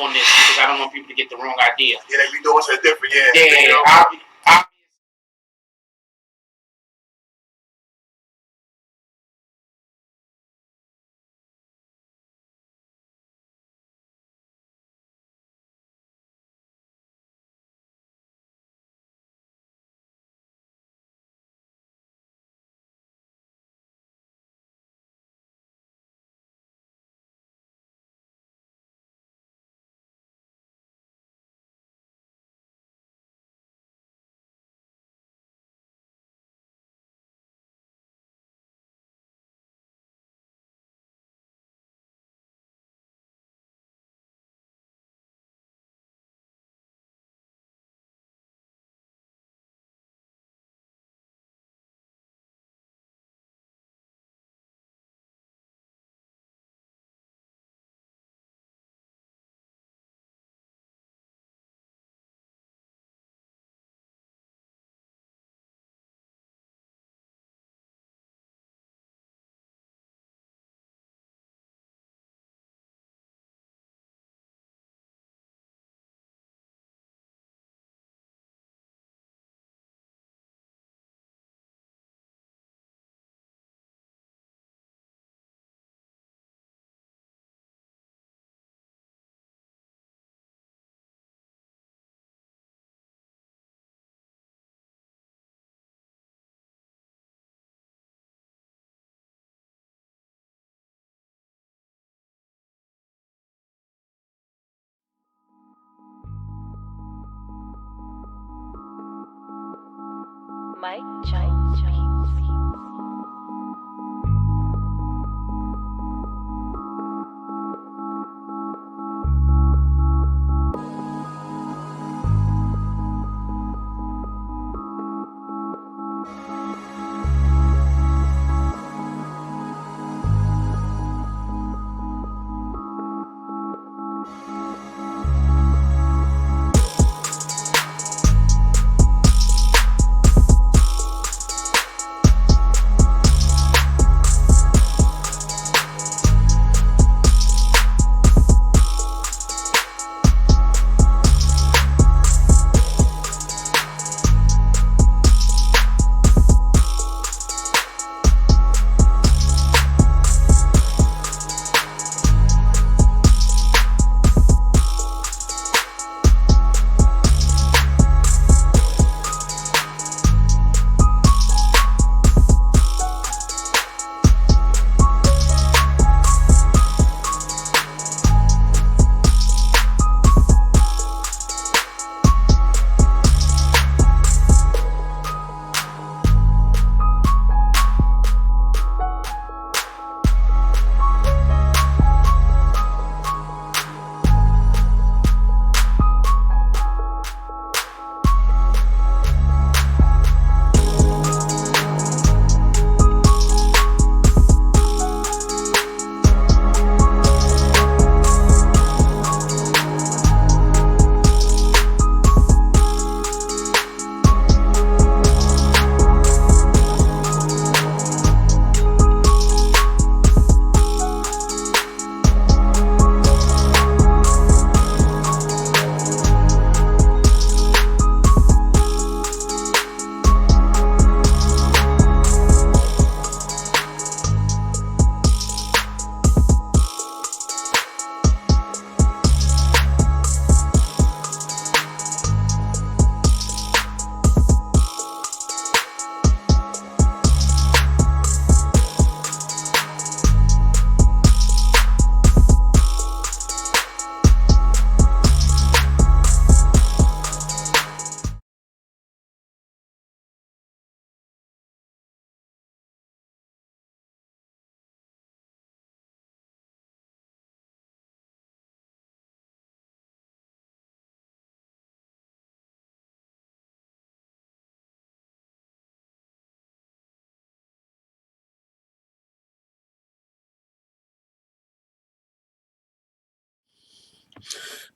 on this because I don't want people to get the wrong idea. Yeah, they be doing something different. Yeah. Yeah. Mike Jones Beats.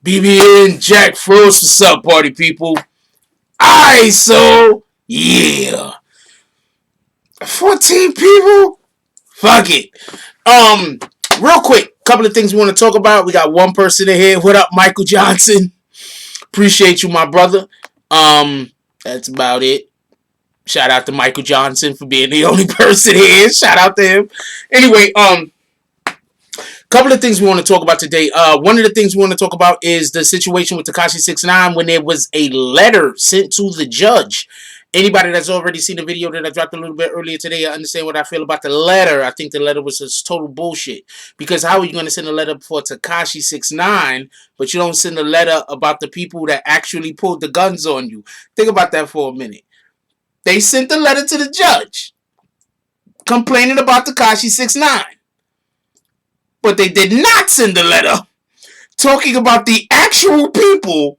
BBN Jack Frost, what's up, party people? Alright, so yeah, 14 people. Fuck it. Real quick, couple of things we want to talk about. We got one person in here. What up, Michael Johnson? Appreciate you, my brother. That's about it. Shout out to Michael Johnson for being the only person here. Shout out to him. Anyway, couple of things we want to talk about today. One of the things we want to talk about is the situation with Tekashi 6ix9ine when there was a letter sent to the judge. Anybody that's already seen the video that I dropped a little bit earlier today, I understand what I feel about the letter. I think the letter was just total bullshit. Because how are you going to send a letter for Tekashi 6ix9ine, but you don't send a letter about the people that actually pulled the guns on you? Think about that for a minute. They sent the letter to the judge complaining about Tekashi 6ix9ine. But they did not send a letter talking about the actual people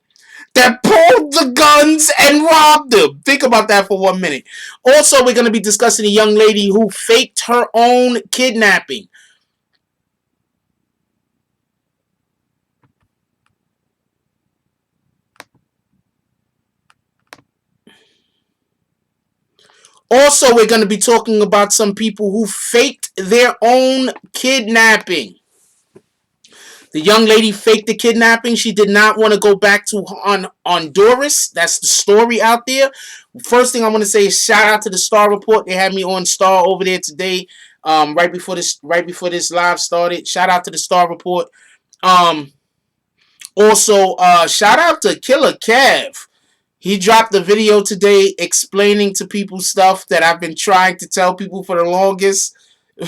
that pulled the guns and robbed them. Think about that for 1 minute. Also, we're going to be discussing a young lady who faked her own kidnapping. Also, we're going to be talking about some people who faked their own kidnapping. The young lady faked the kidnapping. She did not want to go back to Honduras. That's the story out there. First thing I want to say is shout out to the Star Report. They had me on Star over there today. Right before this live started. Shout out to the Star Report. Also, shout out to Killer Kev. He dropped a video today explaining to people stuff that I've been trying to tell people for the longest.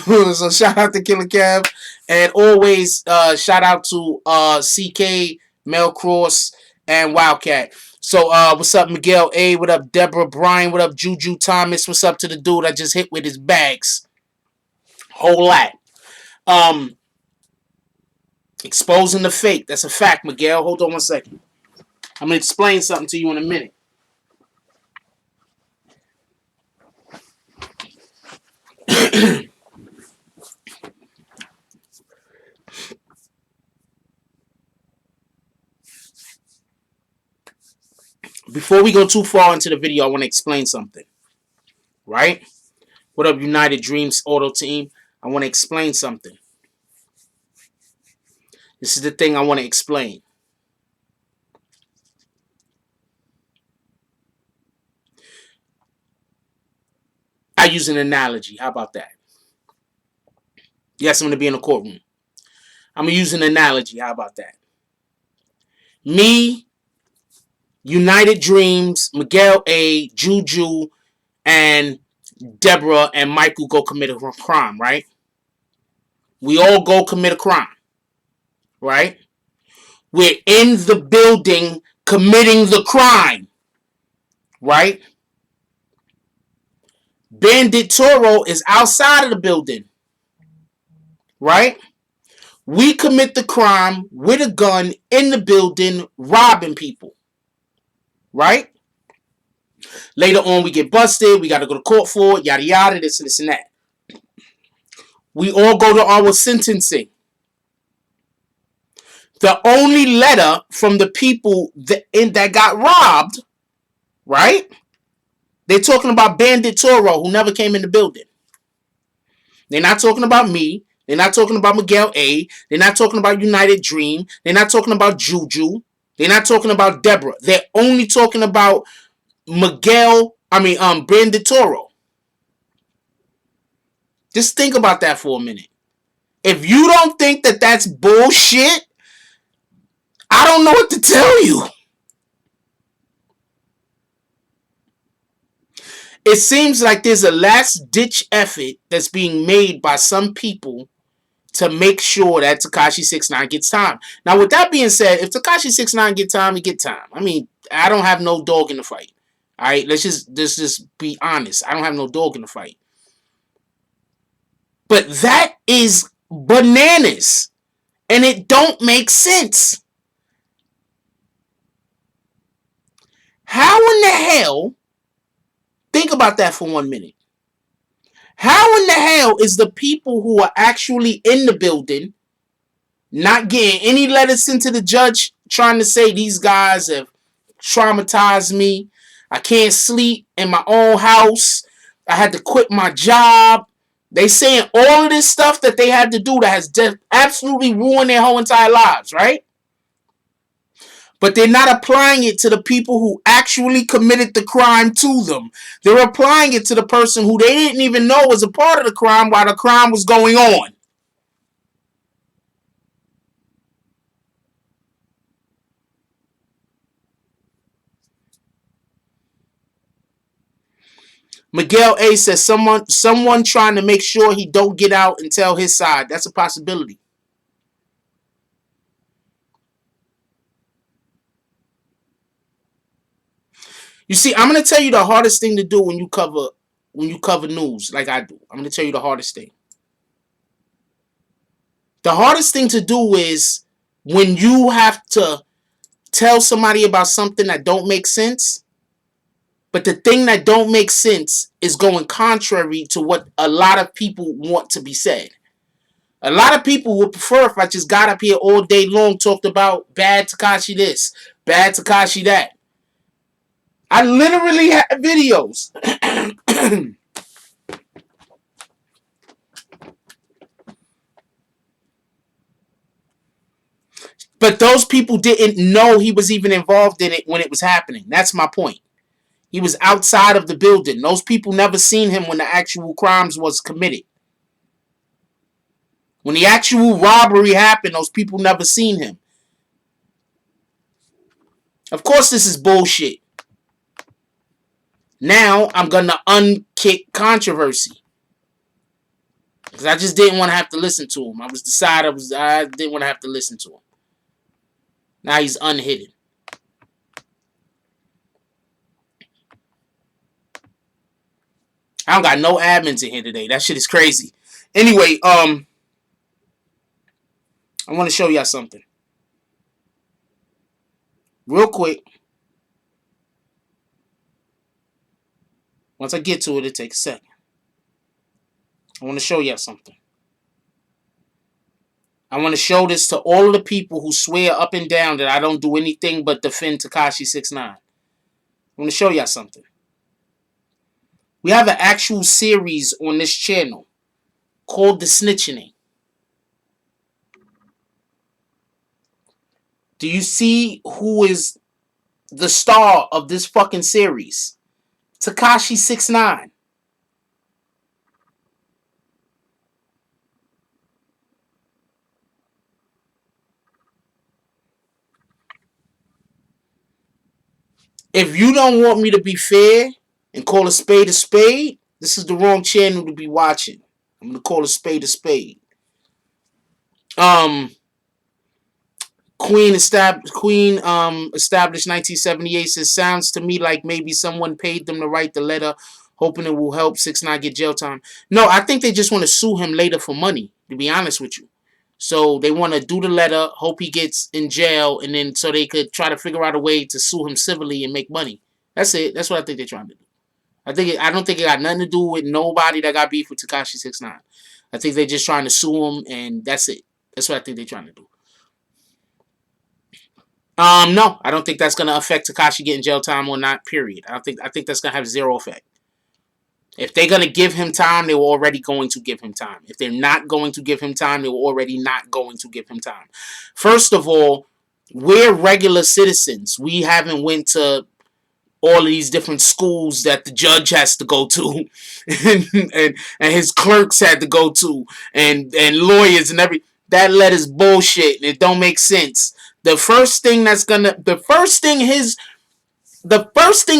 So shout out to Killer Kev. And always shout out to CK, Mel Cross, and Wildcat. So what's up, Miguel A? What up, Deborah Bryan? What up, Juju Thomas? What's up to the dude I just hit with his bags? Whole lot. Exposing the fake. That's a fact, Miguel. Hold on 1 second. I'm going to explain something to you in a minute. Before we go too far into the video, I want to explain something. Right? What up, United Dreams Auto Team? I want to explain something. This is the thing I want to explain. I use an analogy. How about that? Yes, I'm going to be in a courtroom. I'm going to use an analogy. How about that? Me, United Dreams, Miguel A, Juju, and Deborah and Michael go commit a crime, right? We all go commit a crime, right? We're in the building committing the crime, right? Bandit Toro is outside of the building, right? We commit the crime with a gun in the building, robbing people, right? Later on, we get busted. We got to go to court for it, yada, yada, this and that. We all go to our sentencing. The only letter from the people that got robbed, right? They're talking about Bandit Toro, who never came in the building. They're not talking about me. They're not talking about Miguel A. They're not talking about United Dream. They're not talking about Juju. They're not talking about Deborah. They're only talking about Bandit Toro. Just think about that for a minute. If you don't think that that's bullshit, I don't know what to tell you. It seems like there's a last-ditch effort that's being made by some people to make sure that Tekashi 6ix9ine gets time. Now, with that being said, if Tekashi 6ix9ine get time, he get time. I mean, I don't have no dog in the fight. All right, let's just be honest. I don't have no dog in the fight. But that is bananas, and it don't make sense. How in the hell? Think about that for 1 minute. How in the hell is the people who are actually in the building not getting any letters sent to the judge trying to say these guys have traumatized me? I can't sleep in my own house. I had to quit my job. They saying all of this stuff that they had to do that has absolutely ruined their whole entire lives, right? But they're not applying it to the people who actually committed the crime to them. They're applying it to the person who they didn't even know was a part of the crime while the crime was going on. Miguel A says someone trying to make sure he don't get out and tell his side. That's a possibility. You see, I'm gonna tell you the hardest thing to do when you cover news like I do. I'm gonna tell you the hardest thing. The hardest thing to do is when you have to tell somebody about something that don't make sense, but the thing that don't make sense is going contrary to what a lot of people want to be said. A lot of people would prefer if I just got up here all day long, talked about bad Tekashi this, bad Tekashi that. I literally have videos. But those people didn't know he was even involved in it when it was happening. That's my point. He was outside of the building. Those people never seen him when the actual crimes was committed. When the actual robbery happened, those people never seen him. Of course, this is bullshit. Now, I'm going to unkick controversy. Because I just didn't want to have to listen to him. I didn't want to have to listen to him. Now he's unhidden. I don't got no admins in here today. That shit is crazy. Anyway, I want to show y'all something. Real quick. Once I get to it, it'll take a second. I want to show y'all something. I want to show this to all of the people who swear up and down that I don't do anything but defend Tekashi 6ix9ine. I want to show y'all something. We have an actual series on this channel called The Snitching. Do you see who is the star of this fucking series? Tekashi 6ix9ine. If you don't want me to be fair and call a spade, this is the wrong channel to be watching. I'm going to call a spade. Queen established 1978 says, sounds to me like maybe someone paid them to write the letter, hoping it will help 6ix9ine get jail time. No, I think they just want to sue him later for money, to be honest with you. So they want to do the letter, hope he gets in jail, and then so they could try to figure out a way to sue him civilly and make money. That's it. That's what I think they're trying to do. I don't think it got nothing to do with nobody that got beef with Tekashi 6ix9ine. I think they're just trying to sue him, and that's it. That's what I think they're trying to do. No, I don't think that's gonna affect Tekashi getting jail time or not. Period. I think that's gonna have zero effect. If they're gonna give him time, they were already going to give him time. If they're not going to give him time, they were already not going to give him time. First of all, we're regular citizens. We haven't went to all of these different schools that the judge has to go to, and his clerks had to go to, and lawyers and every that letter's bullshit and it don't make sense. The first thing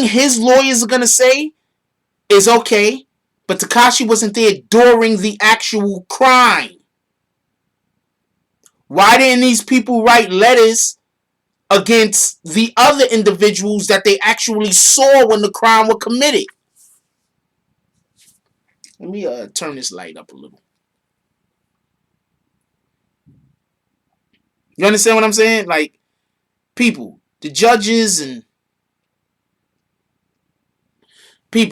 his lawyers are gonna say is okay, but Tekashi wasn't there during the actual crime. Why didn't these people write letters against the other individuals that they actually saw when the crime was committed? Let me turn this light up a little. You understand what I'm saying? Like, people, the judges and the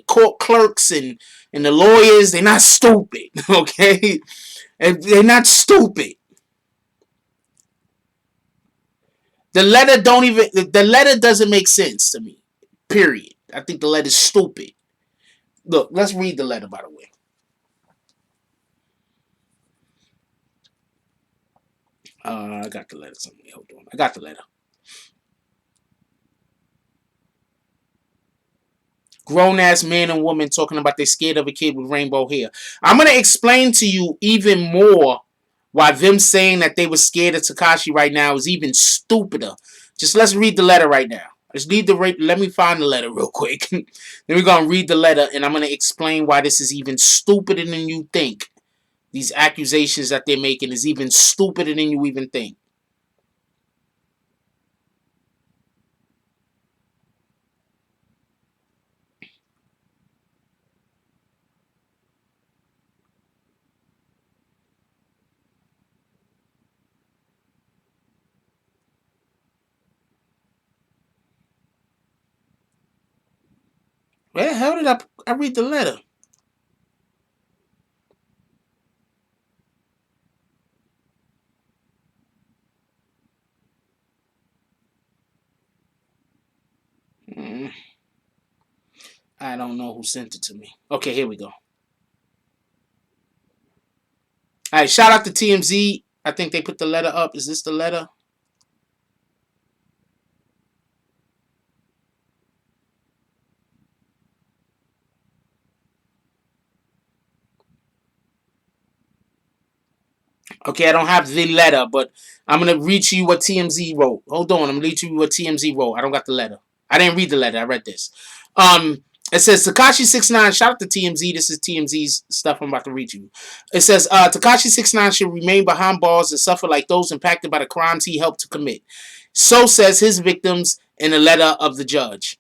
court clerks and the lawyers, they're not stupid, okay? And they're not stupid. The letter doesn't make sense to me. Period. I think the letter's stupid. Look, let's read the letter, by the way. I got the letter somewhere. Hold on. I got the letter. Grown-ass man and woman talking about they're scared of a kid with rainbow hair. I'm going to explain to you even more why them saying that they were scared of Tekashi right now is even stupider. Just let's read the letter right now. Let me find the letter real quick. Then we're going to read the letter, and I'm going to explain why this is even stupider than you think. These accusations that they're making is even stupider than you even think. Where the hell did I read the letter? I don't know who sent it to me. Okay, here we go. All right, shout out to TMZ. I think they put the letter up. Is this the letter? Okay, I don't have the letter, but I'm going to read to you what TMZ wrote. Hold on, I'm going to read to you what TMZ wrote. I don't got the letter. I didn't read the letter. I read this. It says Tekashi 69. Shout out to TMZ. This is TMZ's stuff I'm about to read you. It says Tekashi 69 should remain behind bars and suffer like those impacted by the crimes he helped to commit. So says his victims in a letter of the judge.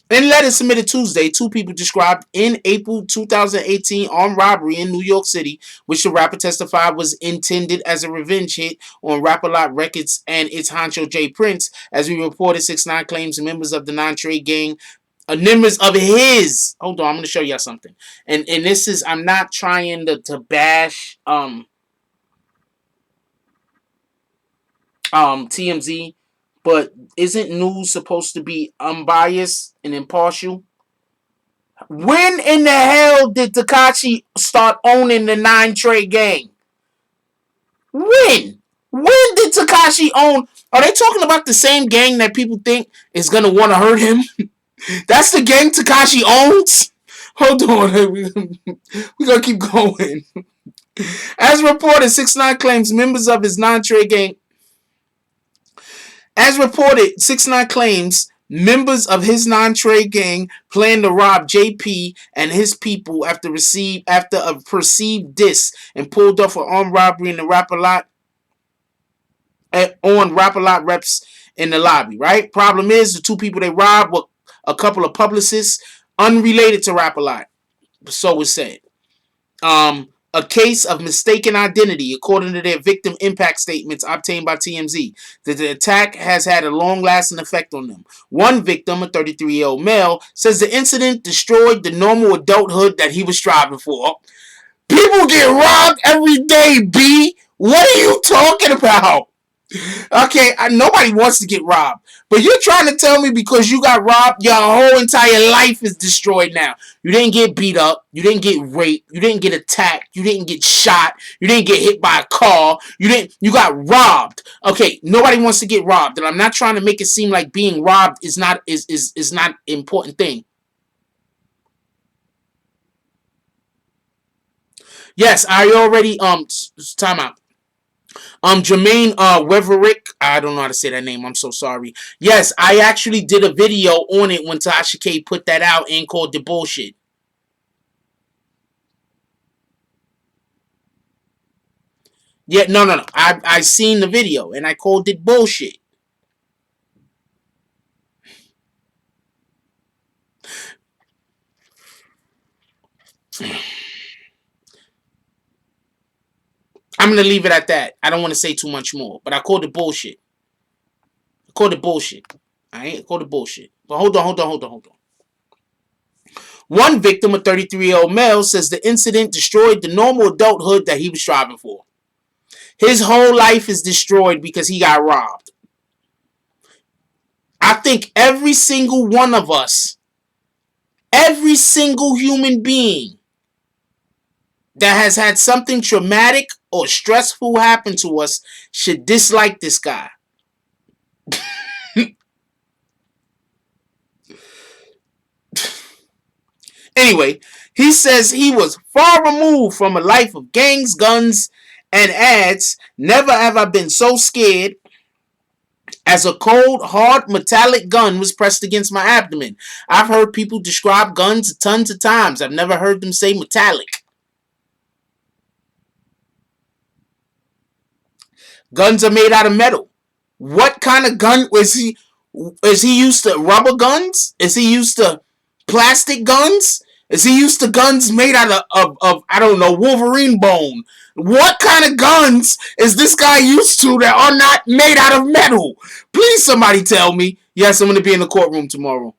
In a letter submitted Tuesday, two people described in April 2018 armed robbery in New York City, which the rapper testified was intended as a revenge hit on Rap-A-Lot Records and its honcho Jay Prince. As we reported, 6ix9ine claims members of the N.O.R.E gang, members of his. Hold on, I'm going to show y'all something. And this is, I'm not trying to bash TMZ, but isn't news supposed to be unbiased and impartial? When in the hell did Tekashi start owning the N.O.R.E gang? When? When did Tekashi own? Are they talking about the same gang that people think is gonna want to hurt him? That's the gang Tekashi owns? Hold on, we're gonna keep going. As reported, 6ix9ine claims members of his N.O.R.E gang. As reported, 6ix9ine claims members of his N.O.R.E gang plan to rob JP and his people after a perceived diss and pulled off an armed robbery in the Rap-A-Lot on Rap-A-Lot reps in the lobby. Right? Problem is, the two people they robbed were a couple of publicists unrelated to Rap-A-Lot. So it's said. A case of mistaken identity, according to their victim impact statements obtained by TMZ. That the attack has had a long-lasting effect on them. One victim, a 33-year-old male, says the incident destroyed the normal adulthood that he was striving for. People get robbed every day, B. What are you talking about? Okay, nobody wants to get robbed. But you're trying to tell me because you got robbed, your whole entire life is destroyed now. You didn't get beat up. You didn't get raped. You didn't get attacked. You didn't get shot. You didn't get hit by a car. You got robbed. Okay, nobody wants to get robbed. And I'm not trying to make it seem like being robbed is not an important thing. Yes, I already time out. Jermaine Weverick, I don't know how to say that name. I'm so sorry. Yes, I actually did a video on it when Tasha K put that out and called it bullshit. Yeah, no. I seen the video and I called it bullshit. I'm gonna leave it at that. I don't want to say too much more, but I called it bullshit. I called it bullshit. I called it bullshit. But hold on. One victim, a 33-year-old male, says the incident destroyed the normal adulthood that he was striving for. His whole life is destroyed because he got robbed. I think every single one of us, every single human being that has had something traumatic or stressful happen to us should dislike this guy. Anyway, he says he was far removed from a life of gangs, guns, and adds, never have I been so scared as a cold, hard, metallic gun was pressed against my abdomen. I've heard people describe guns tons of times. I've never heard them say metallic. Guns are made out of metal. What kind of gun was he? Is he used to rubber guns? Is he used to plastic guns? Is he used to guns made out of I don't know, Wolverine bone? What kind of guns is this guy used to that are not made out of metal? Please somebody tell me. Yes, I'm going to be in the courtroom tomorrow.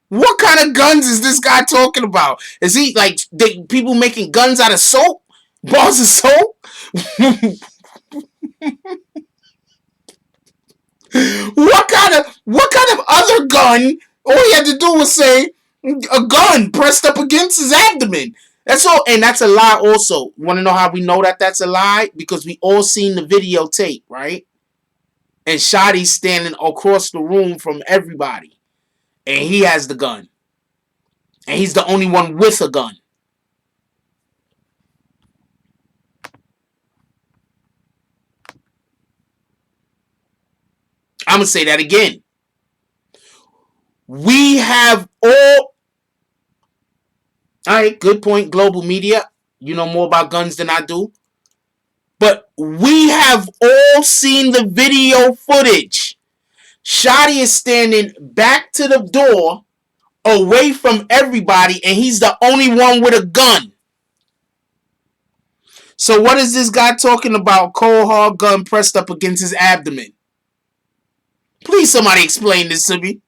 What kind of guns is this guy talking about? Is he like people making guns out of soap? Bars of soap? What kind of other gun? All he had to do was say a gun pressed up against his abdomen. That's all, and that's a lie. Also, want to know how we know that that's a lie? Because we all seen the videotape, right? And Shotty's standing across the room from everybody, and he has the gun, and he's the only one with a gun. I'm gonna say that again. We have all right, good point, global media. You know more about guns than I do. But we have all seen the video footage. Shotty is standing back to the door, away from everybody, and he's the only one with a gun. So what is this guy talking about? Cold hard gun pressed up against his abdomen. Please somebody explain this to me.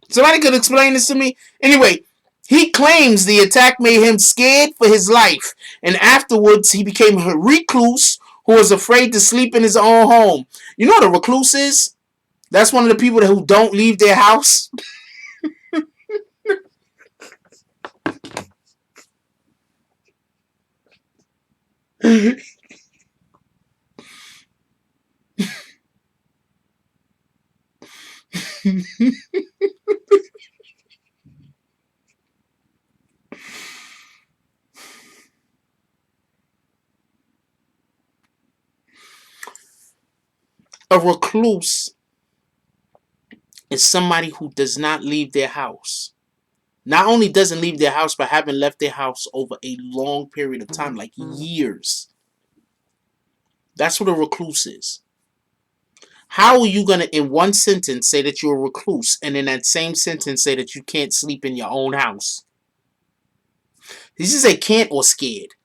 Somebody could explain this to me? Anyway, he claims the attack made him scared for his life, and afterwards he became a recluse who was afraid to sleep in his own home. You know what a recluse is? That's one of the people who don't leave their house. A recluse is somebody who does not leave their house. Not only doesn't leave their house, but haven't left their house over a long period of time, like years. That's what a recluse is. How are you going to, in one sentence, say that you're a recluse, and in that same sentence say that you can't sleep in your own house? Did you say can't or scared?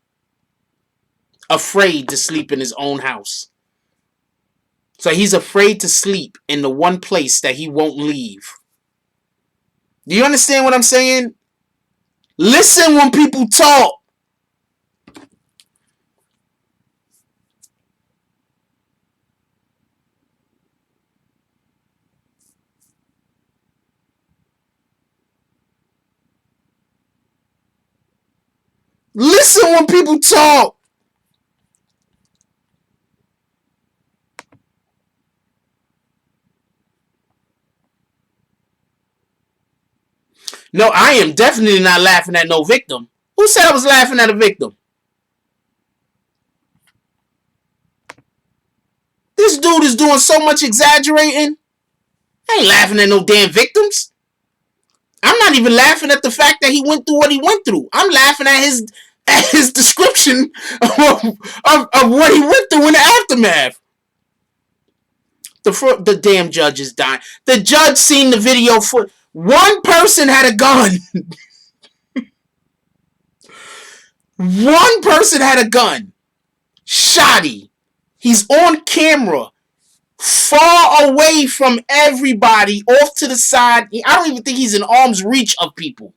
Afraid to sleep in his own house. So he's afraid to sleep in the one place that he won't leave. Do you understand what I'm saying? Listen when people talk. Listen when people talk. No, I am definitely not laughing at no victim. Who said I was laughing at a victim? This dude is doing so much exaggerating. I ain't laughing at no damn victims. I'm not even laughing at the fact that he went through what he went through. I'm laughing at his description of what he went through in the aftermath. The damn judge is dying. The judge seen the video for one person had a gun. One person had a gun. Shotty. He's on camera. Far away from everybody. Off to the side. I don't even think he's in arm's reach of people.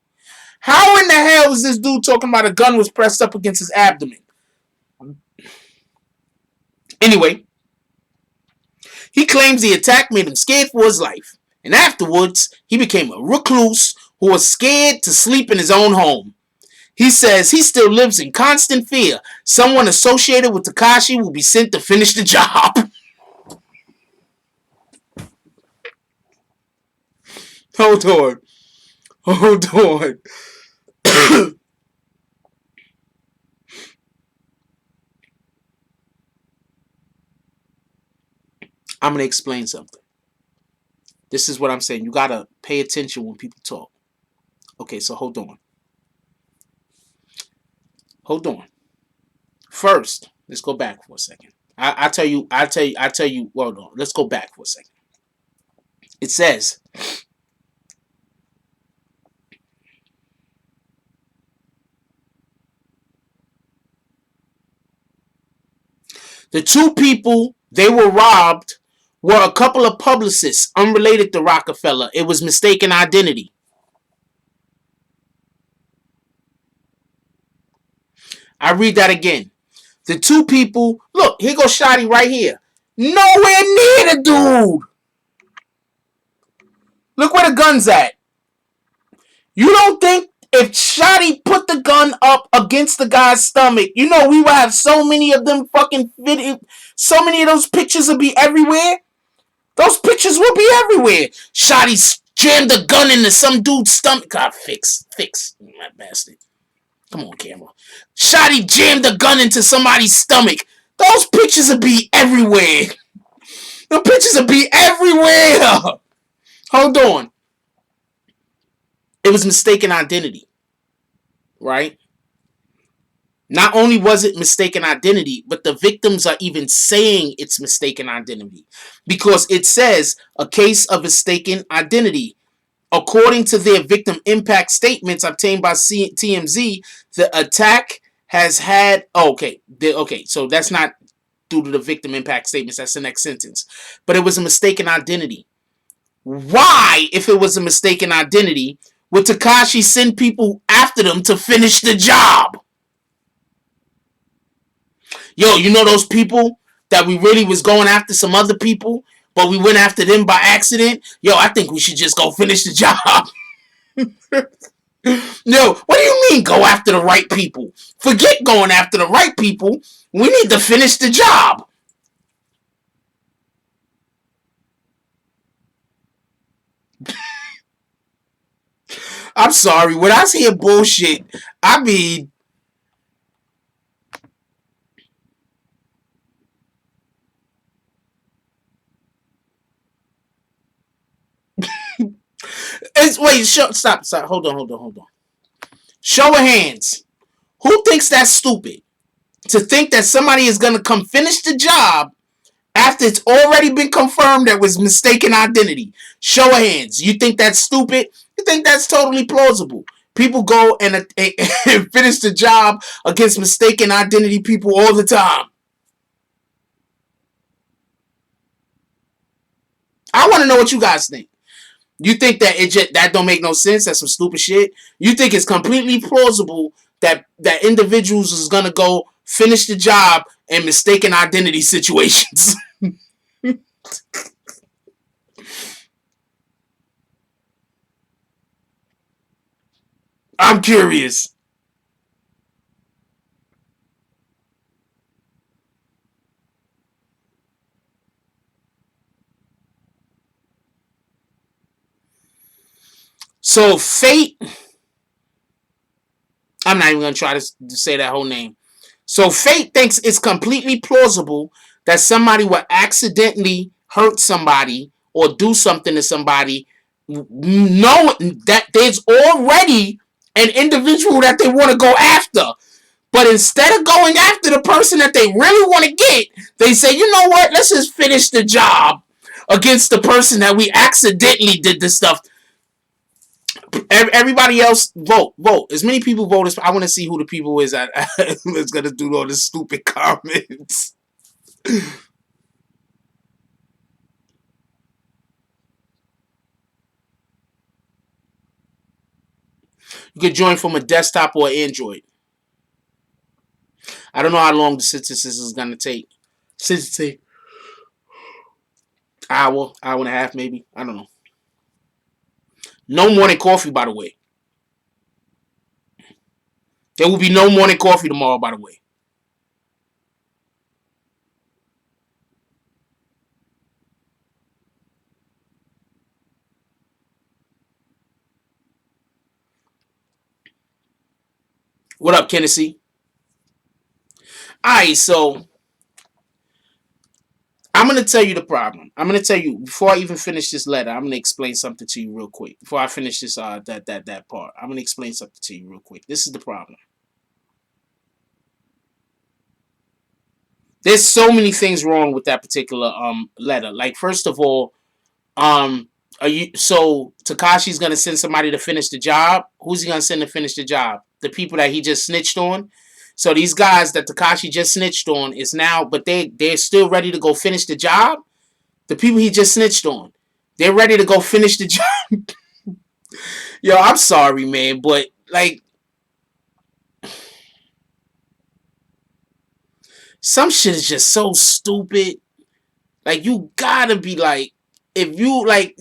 How in the hell is this dude talking about a gun was pressed up against his abdomen? Anyway, he claims the attack made him scared for his life, and afterwards, he became a recluse who was scared to sleep in his own home. He says he still lives in constant fear someone associated with Tekashi will be sent to finish the job. Hold on. Hold on. I'm going to explain something. This is what I'm saying. You got to pay attention when people talk. Okay, so hold on. Hold on. First, let's go back for a second. I tell you, hold on. Let's go back for a second. It says, the two people they were robbed were a couple of publicists unrelated to Rockefeller. It was mistaken identity. I read that again. The two people, look, here goes Shotty right here. Nowhere near the dude. Look where the gun's at. You don't think if Shotty put the gun up against the guy's stomach, you know we would have so many of them fucking video, so many of those pictures would be everywhere? Those pictures will be everywhere. Shotty jammed the gun into some dude's stomach. God, fix, my bastard. Come on, camera. Shotty jammed the gun into somebody's stomach. Those pictures will be everywhere. The pictures will be everywhere. Hold on. It was mistaken identity, right? Not only was it mistaken identity, but the victims are even saying it's mistaken identity because it says a case of mistaken identity. According to their victim impact statements obtained by TMZ, the attack has had okay, so that's not due to the victim impact statements. That's the next sentence. But it was a mistaken identity. Why, if it was a mistaken identity, would Tekashi send people after them to finish the job? Yo, you know those people that we really was going after some other people, but we went after them by accident? Yo, I think we should just go finish the job. No, what do you mean go after the right people? Forget going after the right people. We need to finish the job. I'm sorry. When I hear bullshit, I mean, wait, stop. Hold on. Show of hands. Who thinks that's stupid? To think that somebody is going to come finish the job after it's already been confirmed that was mistaken identity. Show of hands. You think that's stupid? You think that's totally plausible? People go and finish the job against mistaken identity people all the time. I want to know what you guys think. You think that that don't make no sense? That's some stupid shit. You think it's completely plausible that individuals is gonna go finish the job in mistaken identity situations? I'm curious. So Fate, I'm not even gonna try to say that whole name. So Fate thinks it's completely plausible that somebody will accidentally hurt somebody or do something to somebody, knowing that there's already an individual that they want to go after. But instead of going after the person that they really want to get, they say, you know what? Let's just finish the job against the person that we accidentally did this stuff. Everybody else vote. As many people vote as I want to see who the people is that is gonna do all the stupid comments. You could join from a desktop or Android. I don't know how long the synthesis is gonna take. Synthesis, hour and a half, maybe. I don't know. No morning coffee, by the way. There will be no morning coffee tomorrow, by the way. What up, Tennessee? Alright, so I'm gonna tell you the problem. I'm gonna tell you before I even finish this letter. I'm gonna explain something to you real quick. Before I finish this that part, I'm gonna explain something to you real quick. This is the problem. There's so many things wrong with that particular letter. Like first of all, are you so Takashi's gonna send somebody to finish the job? Who's he gonna send to finish the job? The people that he just snitched on. So these guys that Takashi just snitched on is now, but they're still ready to go finish the job. The people he just snitched on, they're ready to go finish the job. Yo, I'm sorry, man, but like some shit is just so stupid. Like you gotta be like, if you like,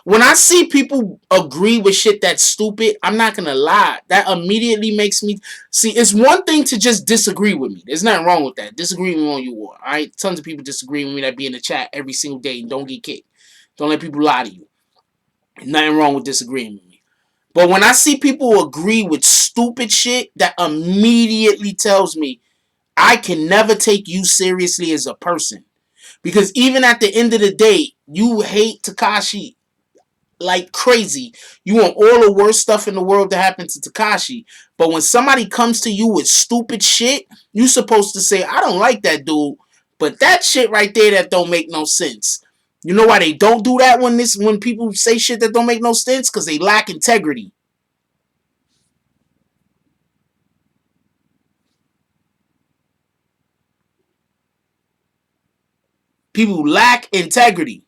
when I see people agree with shit that's stupid, I'm not gonna lie. That immediately makes me see. It's one thing to just disagree with me. There's nothing wrong with that. Disagree with me on you war. All right, tons of people disagree with me that be in the chat every single day and don't get kicked. Don't let people lie to you. Nothing wrong with disagreeing with me. But when I see people agree with stupid shit, that immediately tells me I can never take you seriously as a person. Because even at the end of the day, you hate Tekashi like crazy. You want all the worst stuff in the world to happen to Tekashi. But when somebody comes to you with stupid shit, you supposed to say, I don't like that dude. But that shit right there that don't make no sense. You know why they don't do that when people say shit that don't make no sense? Because they lack integrity. People lack integrity.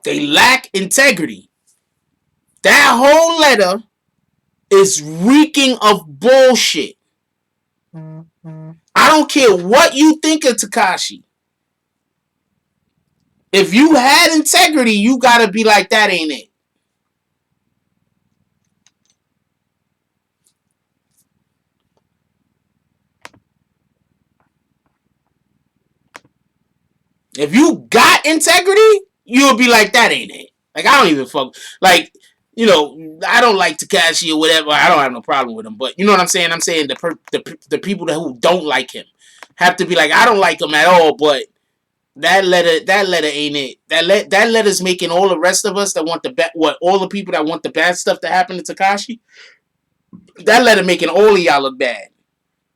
They lack integrity. That whole letter is reeking of bullshit. I don't care what you think of Tekashi. If you had integrity, you gotta be like, that ain't it. If you got integrity, you'll be like, that ain't it. Like, I don't even fuck. Like, you know, I don't like Tekashi or whatever. I don't have no problem with him. But you know what I'm saying? I'm saying the people who don't like him have to be like, I don't like him at all, but that letter ain't it. That letter's making all the rest of us that want the all the people that want the bad stuff to happen to Tekashi, that letter making all of y'all look bad.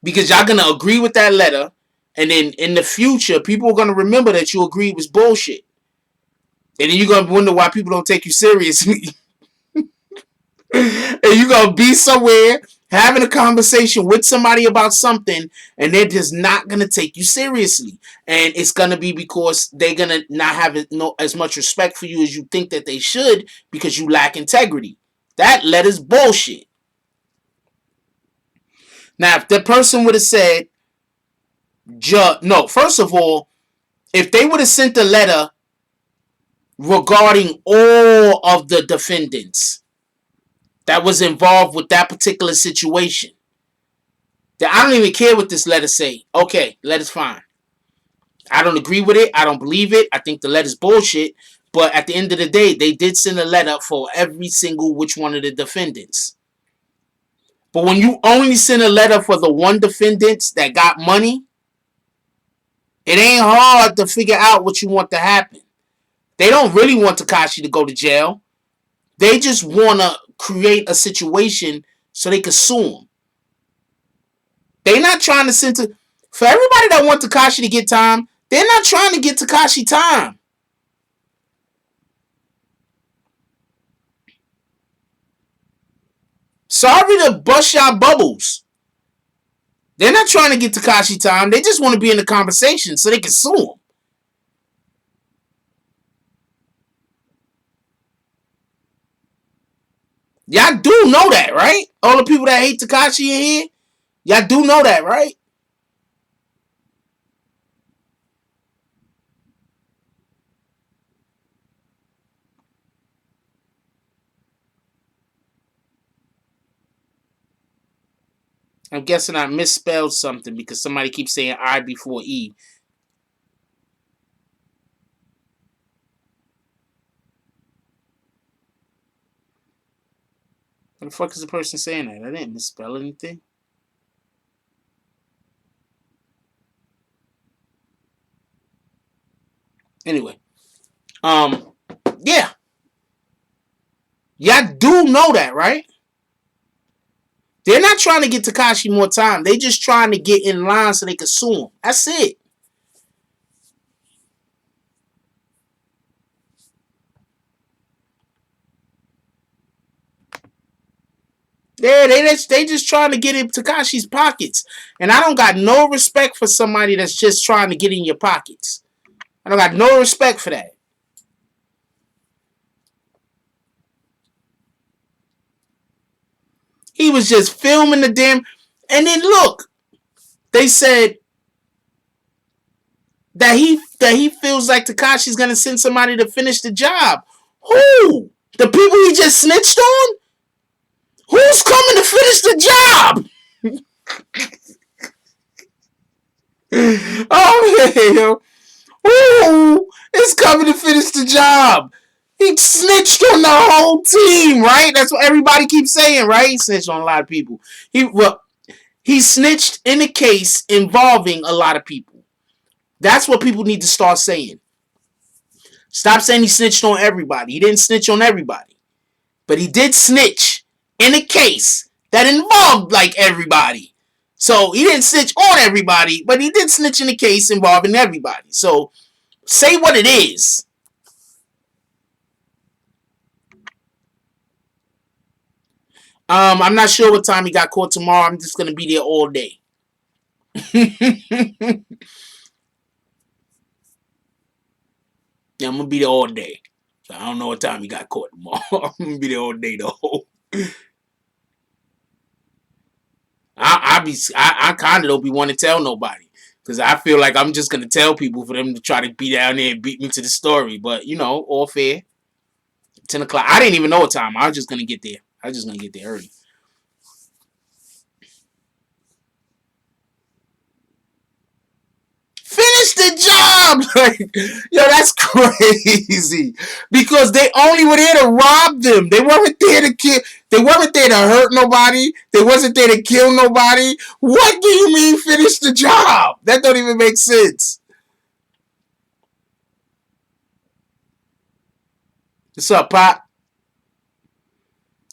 Because y'all gonna agree with that letter, and then in the future, people are gonna remember that you agreed was bullshit. And then you're gonna wonder why people don't take you seriously. And you're gonna be somewhere having a conversation with somebody about something, and they're just not gonna take you seriously. And it's gonna be because they're gonna not have as much respect for you as you think that they should, because you lack integrity. That letter's bullshit. Now, if the person would have said, no, first of all, if they would have sent a letter regarding all of the defendants that was involved with that particular situation, that I don't even care what this letter say. Okay, letter's fine. I don't agree with it. I don't believe it. I think the letter's bullshit. But at the end of the day, they did send a letter for every single which one of the defendants. But when you only send a letter for the one defendants that got money, it ain't hard to figure out what you want to happen. They don't really want Tekashi to go to jail. They just want to create a situation so they can sue him. They're not trying to send to... For everybody that want Tekashi to get time, they're not trying to get Tekashi time. Sorry to bust y'all bubbles. They're not trying to get Tekashi time. They just want to be in the conversation so they can sue him. Y'all do know that, right? All the people that hate Tekashi in here, y'all do know that, right? I'm guessing I misspelled something because somebody keeps saying I before E. What the fuck is the person saying that? I didn't misspell anything. Anyway, um, yeah, y'all do know that, right? They're not trying to get Tekashi more time. They just trying to get in line so they can sue him. That's it. Yeah, they just trying to get in Tekashi's pockets. And I don't got no respect for somebody that's just trying to get in your pockets. I don't got no respect for that. He was just filming the damn. And then look, they said that he feels like Tekashi's gonna send somebody to finish the job. Who? The people he just snitched on? Who's coming to finish the job? Oh yeah, who is coming to finish the job? He snitched on the whole team, right? That's what everybody keeps saying, right? He snitched on a lot of people. He snitched in a case involving a lot of people. That's what people need to start saying. Stop saying he snitched on everybody. He didn't snitch on everybody. But he did snitch in a case that involved like everybody. So he didn't snitch on everybody, but he did snitch in a case involving everybody. So say what it is. I'm not sure what time he got caught tomorrow. I'm just gonna be there all day. Yeah, I'm gonna be there all day. So I don't know what time he got caught tomorrow. I'm gonna be there all day though. I kind of don't be want to tell nobody because I feel like I'm just gonna tell people for them to try to be down there and beat me to the story. But you know, all fair. 10 o'clock. I didn't even know what time. I was just gonna get there. I was just gonna get there early. Finish the job. Like, yo, that's crazy. Because they only were there to rob them. They weren't there to kill. They weren't there to hurt nobody. They wasn't there to kill nobody. What do you mean finish the job? That don't even make sense. What's up, Pop?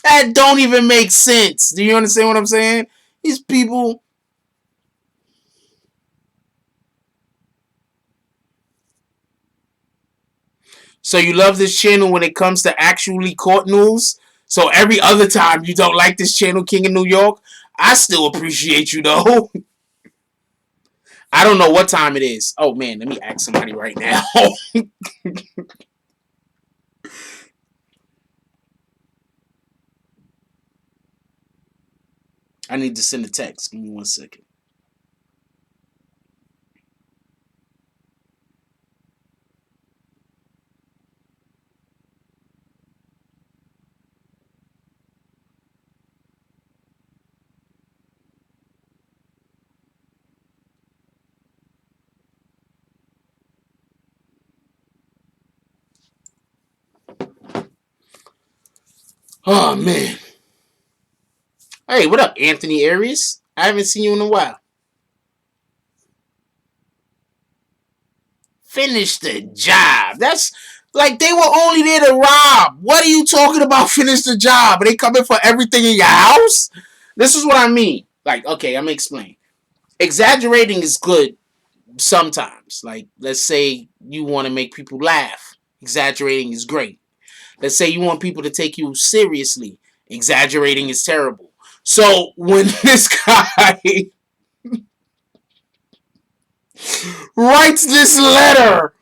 That don't even make sense. Do you understand what I'm saying? These people. So you love this channel when it comes to actually court news. So every other time you don't like this channel, King of New York, I still appreciate you though. I don't know what time it is. Oh man, let me ask somebody right now. I need to send a text. Give me 1 second. Oh man. Hey, what up, Anthony Arias? I haven't seen you in a while. Finish the job. That's like they were only there to rob. What are you talking about? Finish the job. Are they coming for everything in your house? This is what I mean. Like, okay, I'm gonna explain. Exaggerating is good sometimes. Like, let's say you want to make people laugh. Exaggerating is great. Let's say you want people to take you seriously. Exaggerating is terrible. So when this guy writes this letter,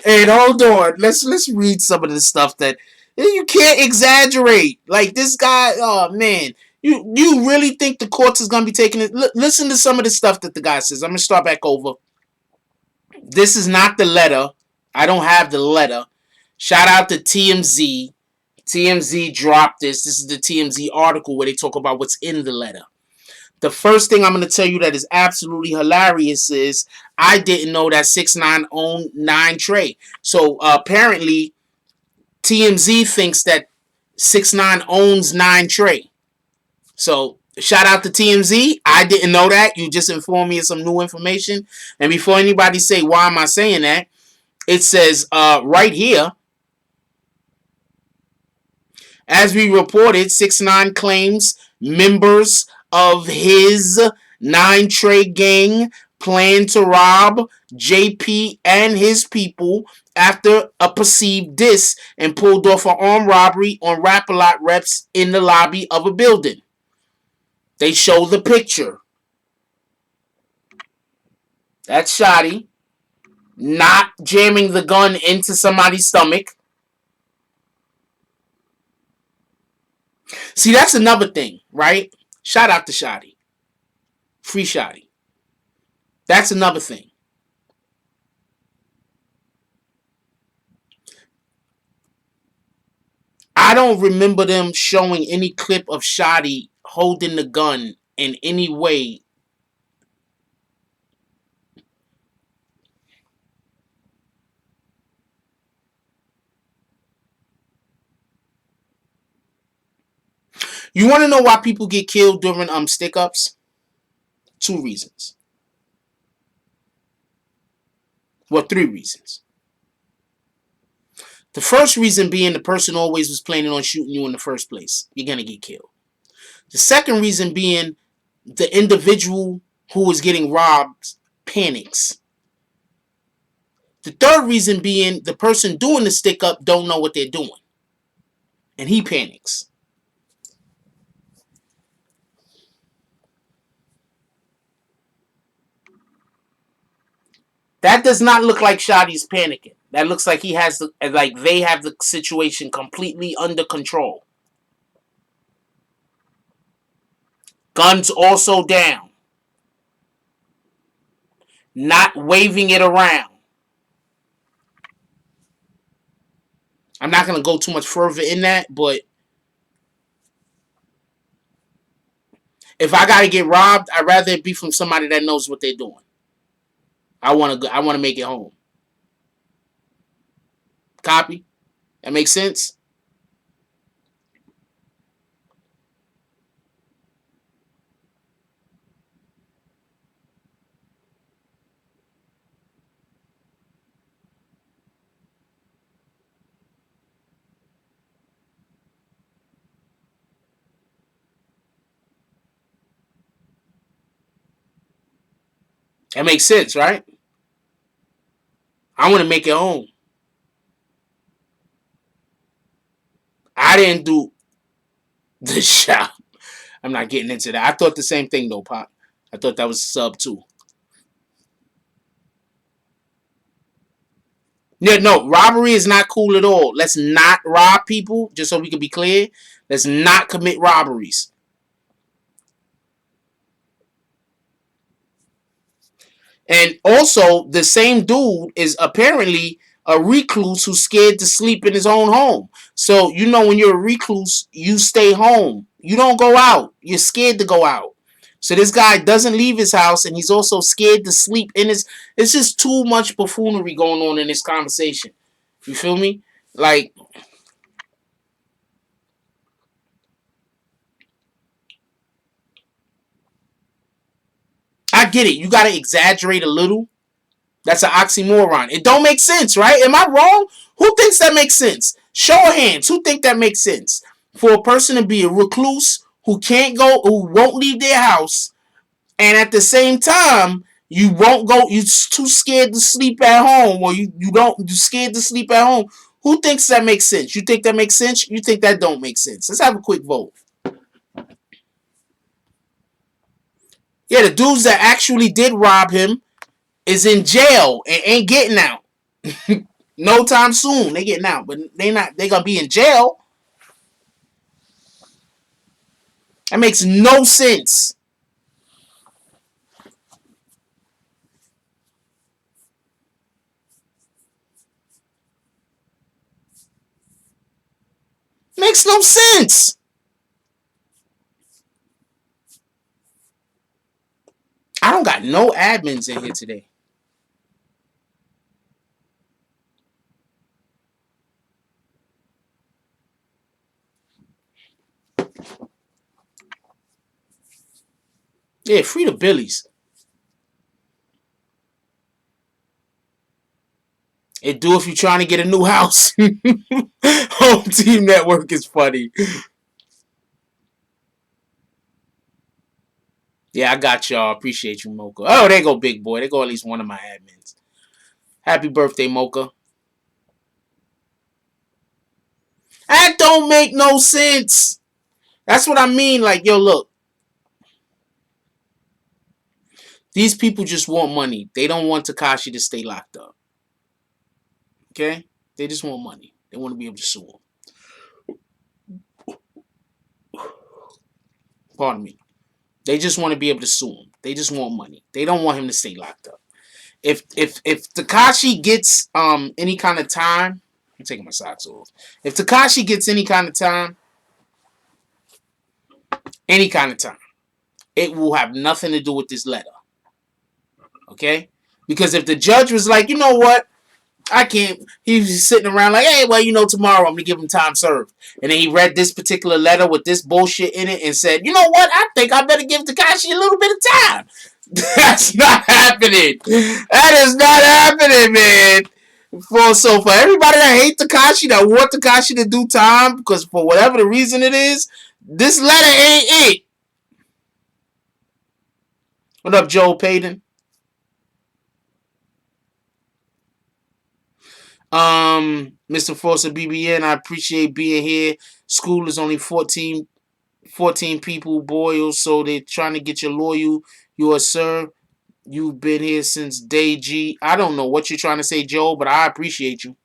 and hold on, let's read some of the stuff that you can't exaggerate. Like this guy, oh man, you really think the courts is gonna be taking it? Listen to some of the stuff that the guy says. I'm gonna start back over. This is not the letter. I don't have the letter. Shout out to TMZ. TMZ dropped this. This is the TMZ article where they talk about what's in the letter. The first thing I'm going to tell you that is absolutely hilarious is I didn't know that 6ix9ine owned 9Trey. So apparently TMZ thinks that 6ix9ine owns 9Trey. So shout out to TMZ. I didn't know that. You just informed me of some new information. And before anybody say, why am I saying that? It says right here, as we reported, 6ix9ine claims members of his 9Trey gang plan to rob JP and his people after a perceived diss and pulled off an armed robbery on Rap-A-Lot reps in the lobby of a building. They show the picture. That's Shotty not jamming the gun into somebody's stomach. See, that's another thing, right? Shout out to Shotty. Free Shotty. That's another thing. I don't remember them showing any clip of Shotty holding the gun in any way. You want to know why people get killed during stick-ups? 2 reasons. Well, 3 reasons. The first reason being the person always was planning on shooting you in the first place. You're going to get killed. The second reason being the individual who is getting robbed panics. The third reason being the person doing the stick-up don't know what they're doing. And he panics. That does not look like Shotty's panicking. That looks like he has they have the situation completely under control. Guns also down. Not waving it around. I'm not going to go too much further in that, but if I got to get robbed, I'd rather it be from somebody that knows what they're doing. I want to make it home. Copy? That makes sense? That makes sense, right? I want to make it home. I didn't do the shop. I'm not getting into that. I thought the same thing though, Pop. I thought that was sub too. Yeah, no, robbery is not cool at all. Let's not rob people, just so we can be clear. Let's not commit robberies. And also, the same dude is apparently a recluse who's scared to sleep in his own home. So, you know, when you're a recluse, you stay home. You don't go out. You're scared to go out. So this guy doesn't leave his house, and he's also scared to sleep in his... It's just too much buffoonery going on in this conversation. You feel me? Like... I get it. You got to exaggerate a little. That's an oxymoron. It don't make sense, right? Am I wrong? Who thinks that makes sense? Show of hands. Who think that makes sense? For a person to be a recluse who can't go, who won't leave their house, and at the same time, you won't go, you're too scared to sleep at home, or you're scared to sleep at home. Who thinks that makes sense? You think that makes sense? You think that don't make sense? Let's have a quick vote. Yeah, the dudes that actually did rob him is in jail and ain't getting out. No time soon. They getting out, but they not. They gonna be in jail. That makes no sense. Makes no sense. I don't got no admins in here today. Yeah, free the Billies. It do if you're trying to get a new house. Home Team Network is funny. Yeah, I got y'all. Appreciate you, Mocha. Oh, there go Big Boy. There go at least one of my admins. Happy birthday, Mocha. That don't make no sense. That's what I mean. Like, yo, look. These people just want money. They don't want Tekashi to stay locked up. Okay? They just want money. They want to be able to sue him. Pardon me. They just want to be able to sue him. They just want money. They don't want him to stay locked up. If Tekashi gets any kind of time, I'm taking my socks off. If Tekashi gets any kind of time, it will have nothing to do with this letter. Okay? Because if the judge was like, you know what? I can't. He was sitting around like, hey, well, tomorrow I'm gonna give him time served. And then he read this particular letter with this bullshit in it and said, you know what? I think I better give Tekashi a little bit of time. That's not happening. That is not happening, man. For everybody that hate Tekashi, that want Tekashi to do time, because for whatever the reason it is, this letter ain't it. What up, Joel Payton? Mr. Forster BBN, I appreciate being here. School is only 14 people, boy, so they're trying to get you loyal. You are, sir. You've been here since day G. I don't know what you're trying to say, Joel, but I appreciate you.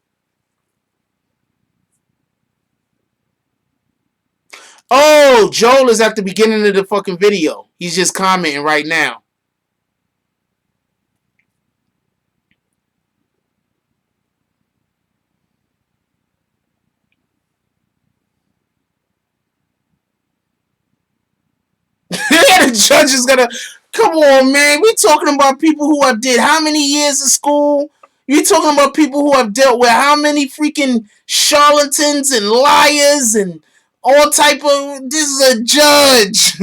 Oh, Joel is at the beginning of the fucking video. He's just commenting right now. The judge is gonna come on, man. We talking about people who have did how many years of school? You talking about people who have dealt with how many freaking charlatans and liars and all type of. This is a judge.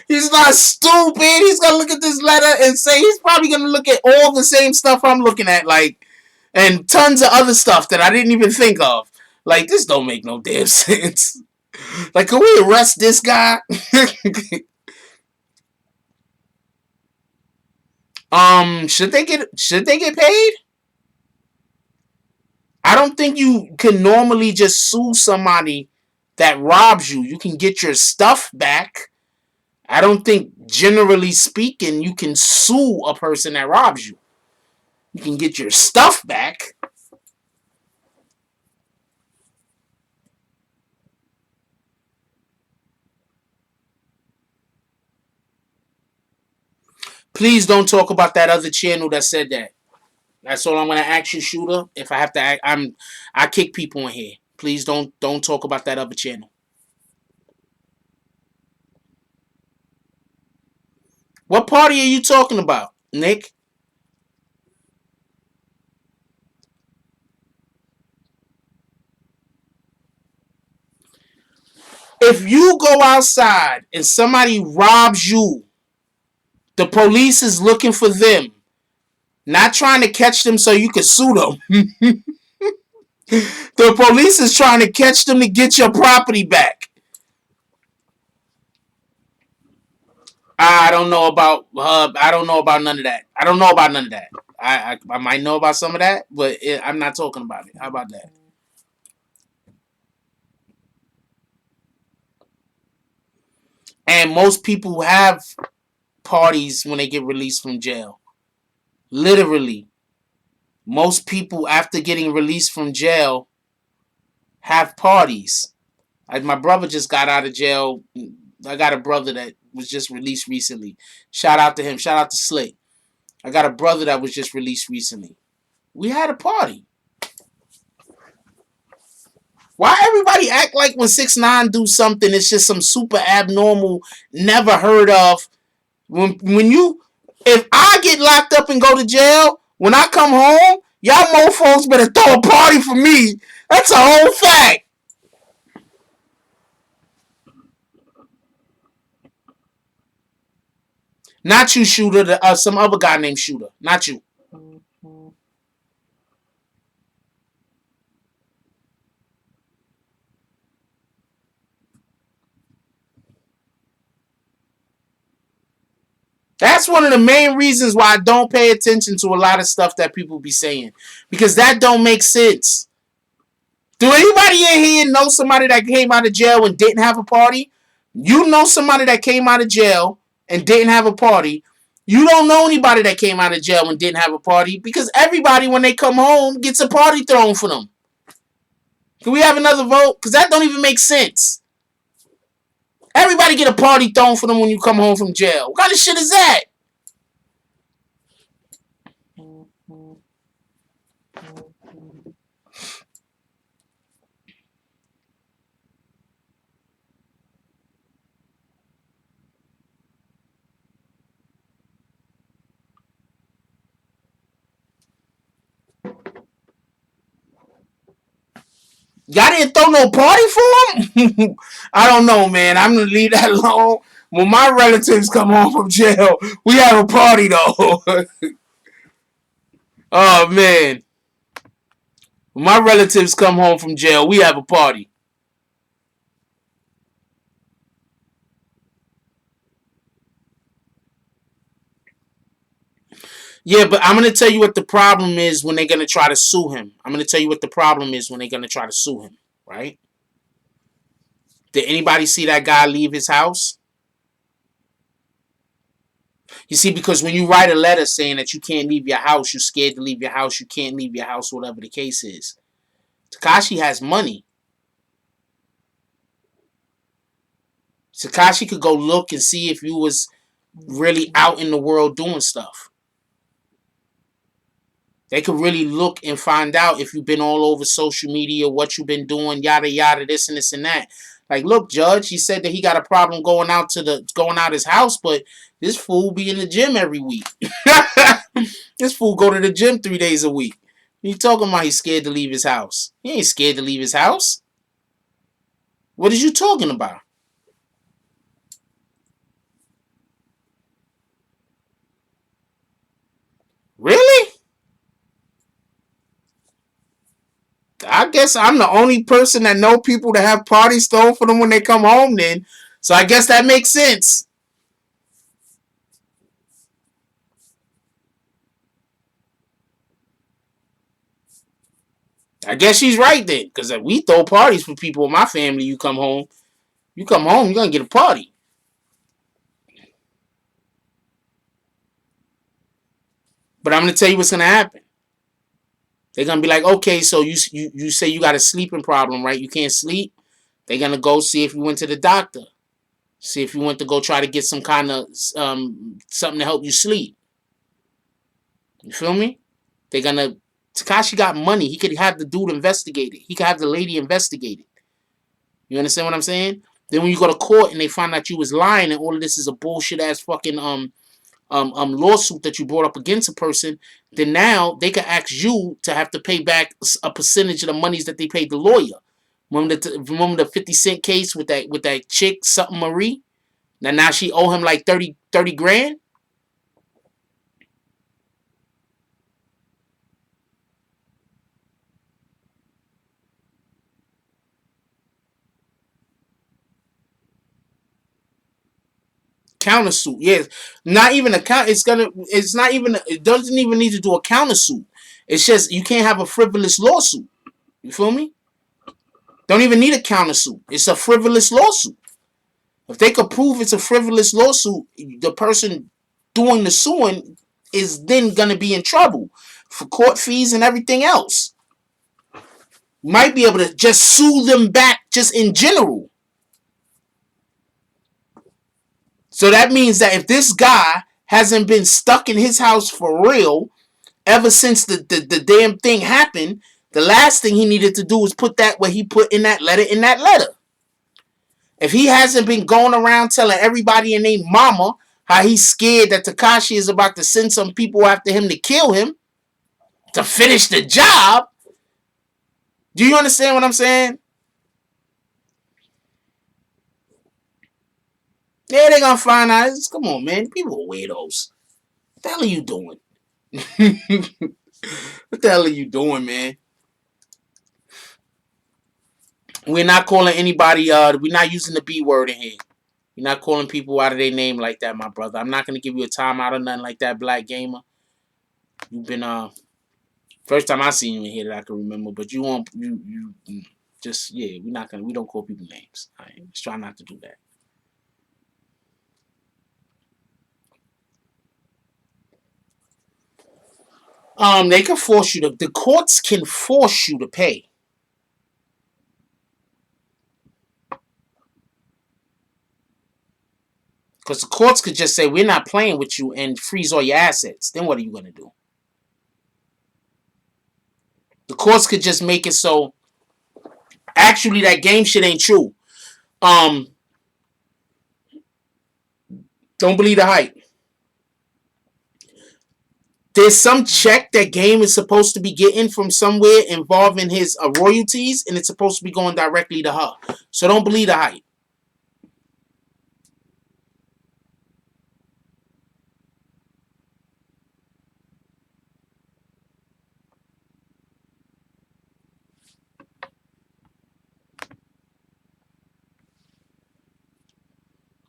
He's not stupid. He's gonna look at this letter and say he's probably gonna look at all the same stuff I'm looking at, like, and tons of other stuff that I didn't even think of. Like, this don't make no damn sense. Like, can we arrest this guy? Should they get paid? I don't think you can normally just sue somebody that robs you. You can get your stuff back. I don't think, generally speaking, you can sue a person that robs you. You can get your stuff back. Please don't talk about that other channel that said that. That's all I'm gonna ask you, Shooter. If I have to act, I kick people in here. Please don't talk about that other channel. What party are you talking about, Nick? If you go outside and somebody robs you, the police is looking for them, not trying to catch them so you can sue them. The police is trying to catch them to get your property back. I don't know about I don't know about none of that. I don't know about none of that. I might know about some of that, but I'm not talking about it. How about that? And most people have parties when they get released from jail. Literally. Most people, after getting released from jail, have parties. Like my brother just got out of jail. I got a brother that was just released recently. Shout out to him. Shout out to Slick. I got a brother that was just released recently. We had a party. Why everybody act like when 6ix9ine do something, it's just some super abnormal, never heard of? When you, if I get locked up and go to jail, when I come home, y'all mofos better throw a party for me. That's a whole fact. Not you, Shooter. Some other guy named Shooter. Not you. That's one of the main reasons why I don't pay attention to a lot of stuff that people be saying. Because that don't make sense. Do anybody in here know somebody that came out of jail and didn't have a party? You know somebody that came out of jail and didn't have a party. You don't know anybody that came out of jail and didn't have a party because everybody, when they come home, gets a party thrown for them. Can we have another vote? Because that don't even make sense. Everybody get a party thrown for them when you come home from jail. What kind of shit is that? Y'all didn't throw no party for him? I don't know, man. I'm going to leave that alone. When my relatives come home from jail, we have a party, though. Oh, man. When my relatives come home from jail, we have a party. Yeah, but I'm going to tell you what the problem is when they're going to try to sue him. I'm going to tell you what the problem is when they're going to try to sue him, right? Did anybody see that guy leave his house? You see, because when you write a letter saying that you can't leave your house, you're scared to leave your house, you can't leave your house, whatever the case is. Tekashi has money. Tekashi could go look and see if you was really out in the world doing stuff. They could really look and find out if you've been all over social media, what you've been doing, yada yada, this and this and that. Like, look, Judge, he said that he got a problem going out his house, but this fool be in the gym every week. This fool go to the gym 3 days a week. You talking about he's scared to leave his house? He ain't scared to leave his house. What is you talking about? Really? I guess I'm the only person that know people that have parties thrown for them when they come home then. So I guess that makes sense. I guess she's right then. Because if we throw parties for people in my family, you come home, you're going to get a party. But I'm going to tell you what's going to happen. They're going to be like, okay, so you say you got a sleeping problem, right? You can't sleep. They're going to go see if you went to the doctor. See if you went to go try to get some kind of something to help you sleep. You feel me? They're going to... Tekashi got money. He could have the dude investigate it. He could have the lady investigate it. You understand what I'm saying? Then when you go to court and they find out you was lying and all of this is a bullshit ass fucking lawsuit that you brought up against a person, then now they can ask you to have to pay back a percentage of the monies that they paid the lawyer. Remember the 50 Cent case with that chick, something Marie? Now she owe him like 30 grand? Countersuit, yes. Not even a count. It's not even. It doesn't even need to do a countersuit. It's just you can't have a frivolous lawsuit. You feel me? Don't even need a countersuit. It's a frivolous lawsuit. If they could prove it's a frivolous lawsuit, the person doing the suing is then going to be in trouble for court fees and everything else. Might be able to just sue them back just in general. So that means that if this guy hasn't been stuck in his house for real ever since the damn thing happened, the last thing he needed to do was put that what he put in that letter. If he hasn't been going around telling everybody and their mama how he's scared that Tekashi is about to send some people after him to kill him to finish the job, do you understand what I'm saying? Yeah, they're gonna find out. Come on, man. People are weirdos. What the hell are you doing? What the hell are you doing, man? We're not calling anybody, we're not using the B word in here. We're not calling people out of their name like that, my brother. I'm not gonna give you a timeout or nothing like that, Black Gamer. You've been first time I seen you in here that I can remember, but you won't you just yeah, we don't call people names. All right? Let's try not to do that. They can force you to the courts can force you to pay. Because the courts could just say, we're not playing with you and freeze all your assets. Then what are you going to do? The courts could just make it so, actually, that game shit ain't true. Don't believe the hype. There's some check that Game is supposed to be getting from somewhere involving his royalties, and it's supposed to be going directly to her. So don't believe the hype.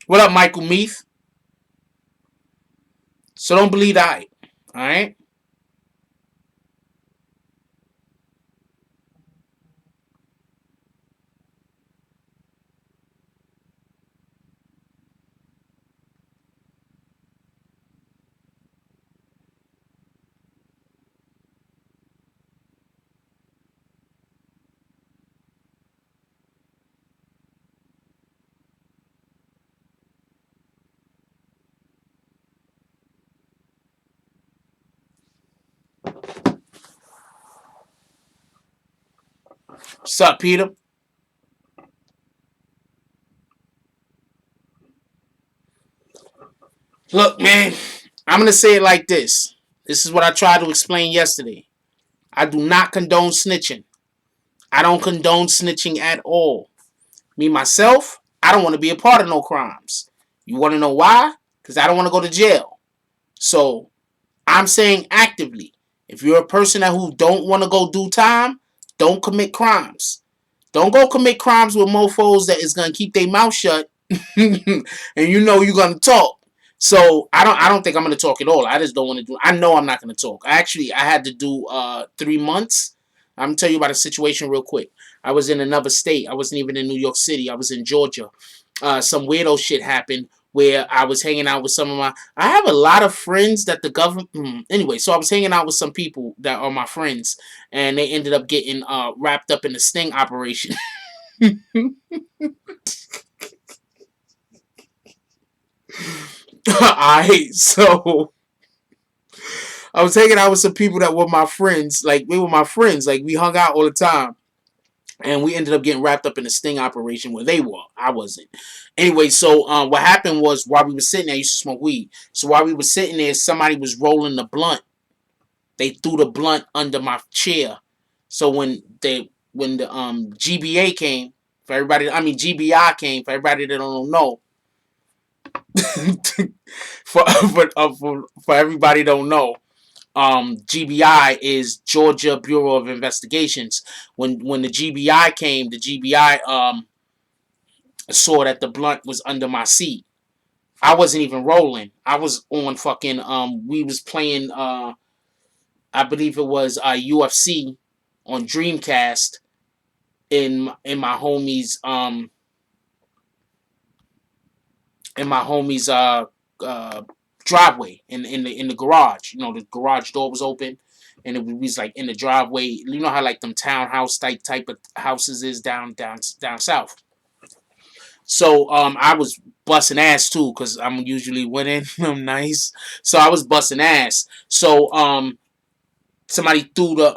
What up, Michael Meath? So don't believe the hype. All right? What's up, Peter? Look, man, I'm going to say it like this. This is what I tried to explain yesterday. I do not condone snitching. I don't condone snitching at all. Me, myself, I don't want to be a part of no crimes. You want to know why? Because I don't want to go to jail. So, I'm saying actively, if you're a person who don't want to go do time, don't commit crimes. Don't go commit crimes with mofos that is going to keep their mouth shut and you know you're going to talk. So I don't think I'm going to talk at all. I just don't want to do. I know I'm not going to talk. I had to do 3 months. I'm going to tell you about a situation real quick. I was in another state. I wasn't even in New York City. I was in Georgia. Some weirdo shit happened where I was hanging out with some of my. I have a lot of friends that the government. Anyway, so I was hanging out with some people that are my friends, and they ended up getting wrapped up in the sting operation. Alright, so I was hanging out with some people that were my friends. Like, they were my friends. Like, we hung out all the time. And we ended up getting wrapped up in a sting operation where they were. I wasn't. Anyway, so what happened was while we were sitting there, I used to smoke weed. So while we were sitting there, somebody was rolling the blunt. They threw the blunt under my chair. So when the GBA came, for everybody, I mean GBI came, for everybody that don't know, for everybody don't know, GBI is Georgia Bureau of Investigations. When the GBI came, the GBI saw that the blunt was under my seat. I wasn't even rolling. I was on fucking we was playing I believe it was UFC on Dreamcast in my homie's in my homie's driveway in the garage. You know, the garage door was open, and it was like in the driveway. You know how like them townhouse type of houses is down south. So I was busting ass too, cause I'm usually winning. I'm nice, so I was busting ass. So somebody threw the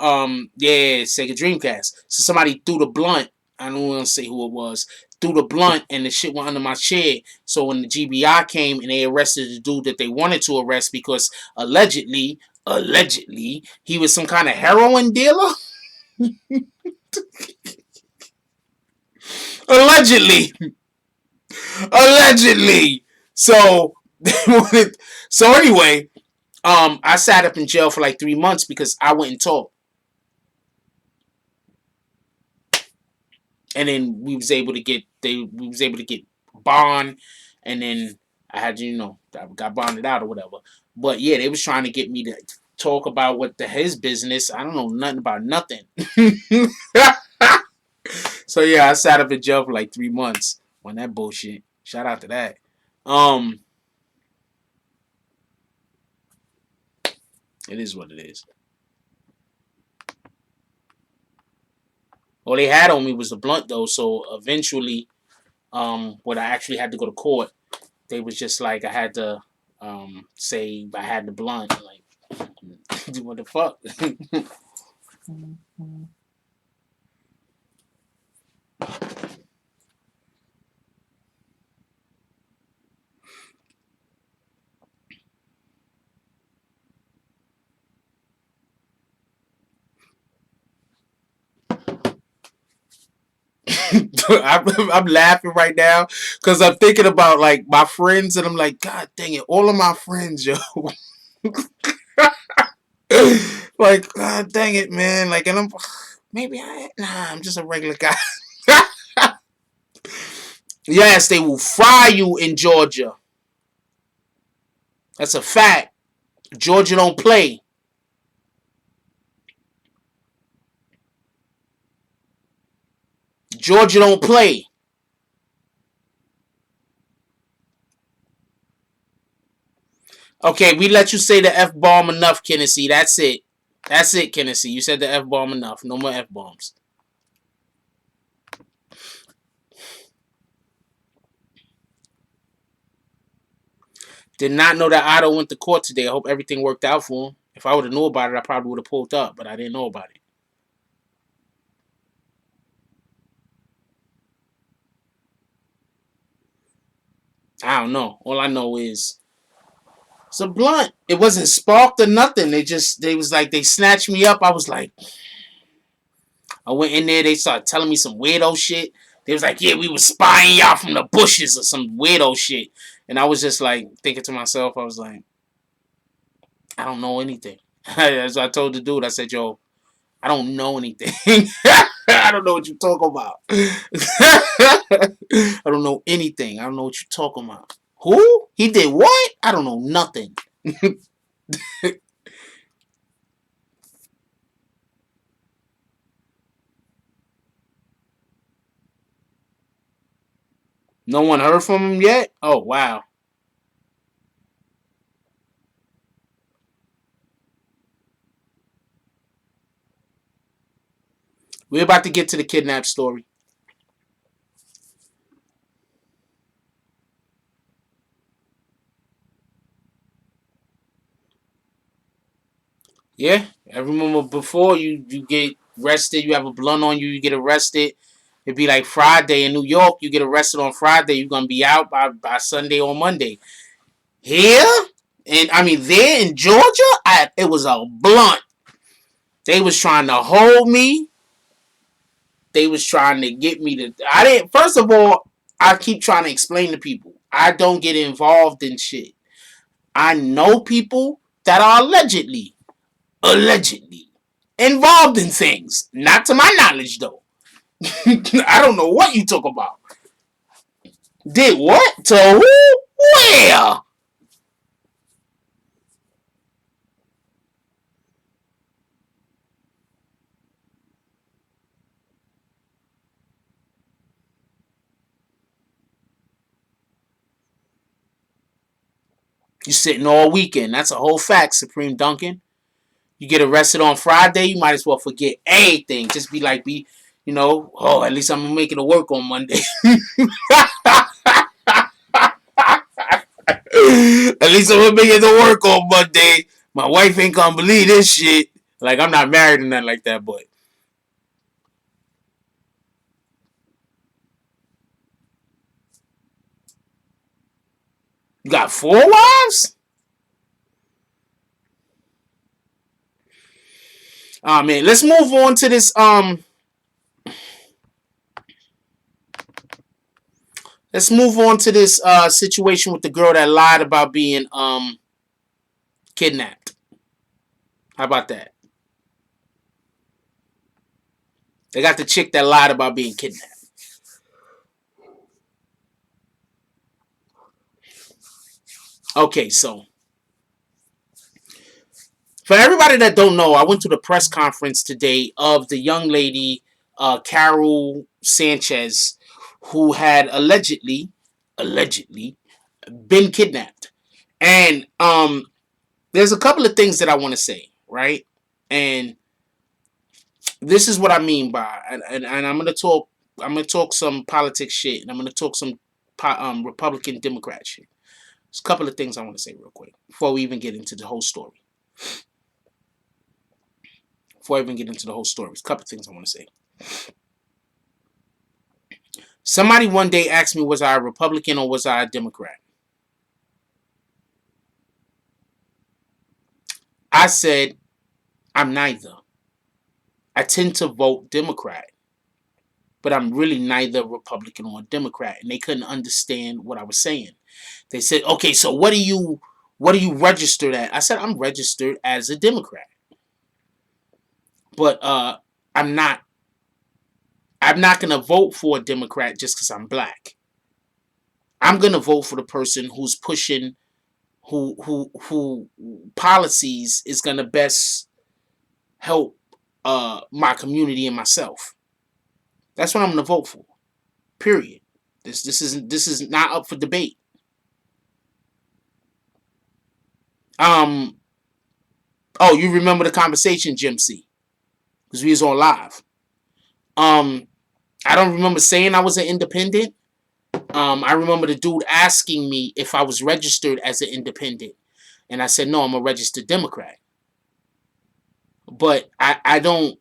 Sega Dreamcast. So somebody threw the blunt. I don't want to say who it was. Threw the blunt and the shit went under my chair. So when the GBI came and they arrested the dude that they wanted to arrest because allegedly he was some kind of heroin dealer. Allegedly, allegedly. So so anyway, I sat up in jail for like 3 months because I went and talked. And then we was able to get bond, and then I had I got bonded out or whatever. But yeah, they was trying to get me to talk about what his business. I don't know nothing about nothing. So yeah, I sat up in jail for like 3 months on that bullshit. Shout out to that. Um, it is what it is. All they had on me was the blunt though, so eventually, when I actually had to go to court, they was just like I had to say I had the blunt. Like, what the fuck? I'm laughing right now because I'm thinking about like my friends, and I'm like, God dang it, all of my friends, yo. Like, God dang it, man. Like, and I'm just a regular guy. Yes, they will fry you in Georgia. That's a fact. Georgia don't play. Georgia don't play. Okay, we let you say the F bomb enough, Kennedy. That's it. That's it, Kennedy. You said the F bomb enough. No more F bombs. Did not know that Otto went to court today. I hope everything worked out for him. If I would have known about it, I probably would have pulled up, but I didn't know about it. I don't know. All I know is it's a blunt. It wasn't sparked or nothing. They was like, they snatched me up. I was like, I went in there. They started telling me some weirdo shit. They was like, yeah, we was spying y'all from the bushes or some weirdo shit. And I was just like thinking to myself, I was like, I don't know anything. As I told the dude, I said, yo, I don't know anything. I don't know what you're talking about. I don't know anything. I don't know what you're talking about. Who? He did what? I don't know nothing. No one heard from him yet? Oh, wow. We're about to get to the kidnap story. Yeah, I remember before you get arrested, you have a blunt on you, you get arrested. It'd be like Friday in New York, you get arrested on Friday, you're gonna be out by Sunday or Monday. Here, and I mean there in Georgia, it was a blunt. They was trying to hold me. They was trying to get me to. I didn't. First of all, I keep trying to explain to people. I don't get involved in shit. I know people that are allegedly involved in things. Not to my knowledge, though. I don't know what you talk about. Did what? To who? Where? You sitting all weekend. That's a whole fact, Supreme Duncan. You get arrested on Friday, you might as well forget everything. Just be like, oh, at least I'm making it work on Monday. At least I'm gonna make it to work on Monday. My wife ain't gonna believe this shit. Like, I'm not married or nothing like that, but you got 4 wives? Man, let's move on to this. Let's move on to this situation with the girl that lied about being kidnapped. How about that? They got the chick that lied about being kidnapped. Okay, so for everybody that don't know, I went to the press conference today of the young lady, Carol Sanchez, who had allegedly been kidnapped. And there's a couple of things that I want to say, right? And this is what I mean by, and I'm gonna talk some politics shit, and I'm gonna talk some Republican Democrat shit. There's a couple of things I want to say real quick before we even get into the whole story. There's a couple of things I want to say. Somebody one day asked me, was I a Republican or was I a Democrat? I said, I'm neither. I tend to vote Democrat, but I'm really neither Republican or Democrat, and they couldn't understand what I was saying. They said, okay, so what are you registered at? I said, I'm registered as a Democrat, but I'm not gonna vote for a Democrat just because I'm black. I'm gonna vote for the person who's pushing who policies is gonna best help my community and myself. That's what I'm gonna vote for. Period. This is not up for debate. Oh, you remember the conversation, Jim C? Because we was on live. I don't remember saying I was an independent. I remember the dude asking me if I was registered as an independent. And I said, no, I'm a registered Democrat. But I don't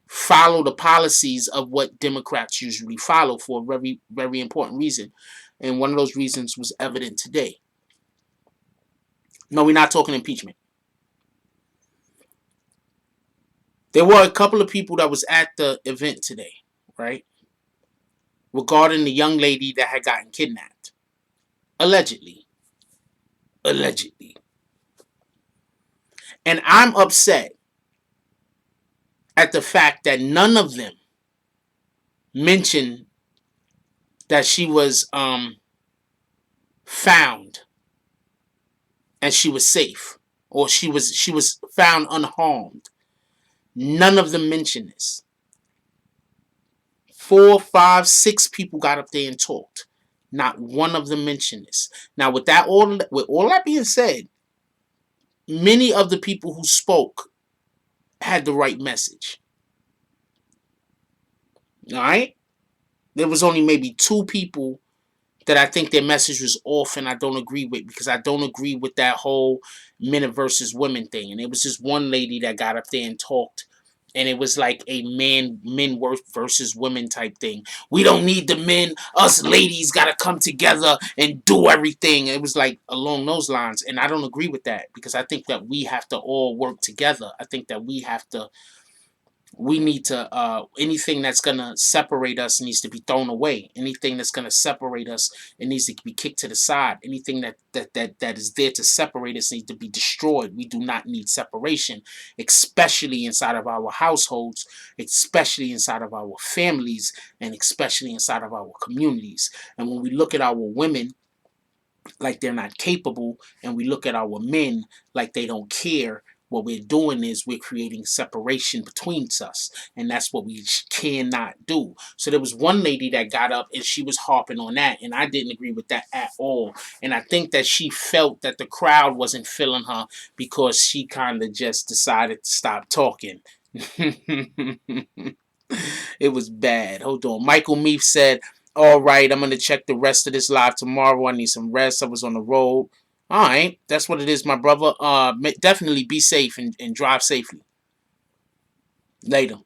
follow the policies of what Democrats usually follow for a very, very important reason. And one of those reasons was evident today. No, we're not talking impeachment. There were a couple of people that was at the event today, right? Regarding the young lady that had gotten kidnapped. Allegedly. And I'm upset at the fact that none of them mentioned that she was found and she was safe, or she was found unharmed. None of them mentioned this. 4, 5, 6 people got up there and talked. Not one of them mentioned this. Now, with all that being said, many of the people who spoke had the right message. All right? There was only maybe 2 people that I think their message was off and I don't agree with, because I don't agree with that whole men versus women thing. And it was just one lady that got up there and talked, and it was like a men versus women type thing. We don't need the men. Us ladies got to come together and do everything. It was like along those lines. And I don't agree with that, because I think that we have to all work together. I think that we need to, anything that's going to separate us needs to be thrown away. Anything that's going to separate us, it needs to be kicked to the side. Anything that is there to separate us needs to be destroyed. We do not need separation, especially inside of our households, especially inside of our families, and especially inside of our communities. And when we look at our women like they're not capable, and we look at our men like they don't care, What we're doing is we're creating separation between us, and that's what we cannot do. So there was one lady that got up and she was harping on that, and I didn't agree with that at all. And I think that she felt that the crowd wasn't feeling her because she kind of just decided to stop talking. It was bad. Hold on. Michael Meath said, all right, I'm going to check the rest of this live tomorrow. I need some rest. I was on the road. All right. That's what it is, my brother. Definitely be safe and drive safely. Later.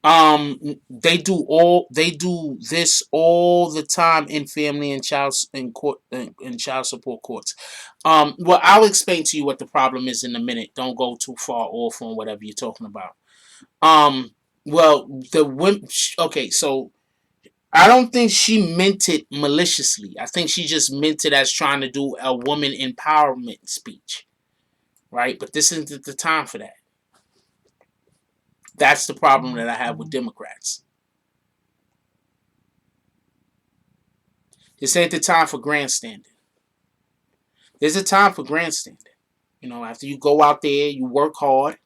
They do this all the time in family and child in court in child support courts. Well, I'll explain to you what the problem is in a minute. Don't go too far off on whatever you're talking about. Um, well, the women. Okay, so I don't think she meant it maliciously. I think she just meant it as trying to do a woman empowerment speech, right? But this isn't the time for that. That's the problem that I have with Democrats. This ain't the time for grandstanding. There's a time for grandstanding. You know, after you go out there, you work hard,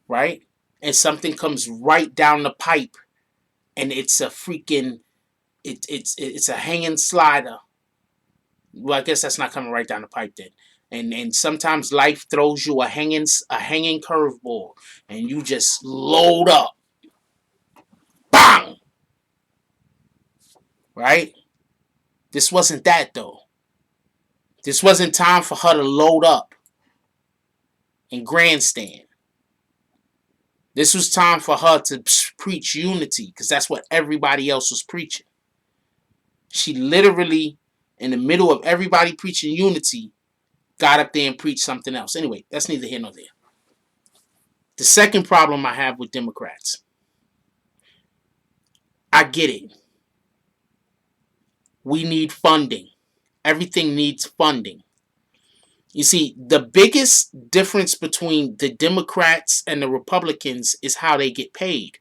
right? And something comes right down the pipe, and it's a freaking, it's a hanging slider. Well, I guess that's not coming right down the pipe then. And sometimes life throws you a hanging curveball, and you just load up, bang, right? This wasn't that though. This wasn't time for her to load up and grandstand. This was time for her to preach unity because that's what everybody else was preaching. She literally, in the middle of everybody preaching unity, got up there and preached something else. Anyway, that's neither here nor there. The second problem I have with Democrats, I get it. We need funding. Everything needs funding. You see, the biggest difference between the Democrats and the Republicans is how they get paid.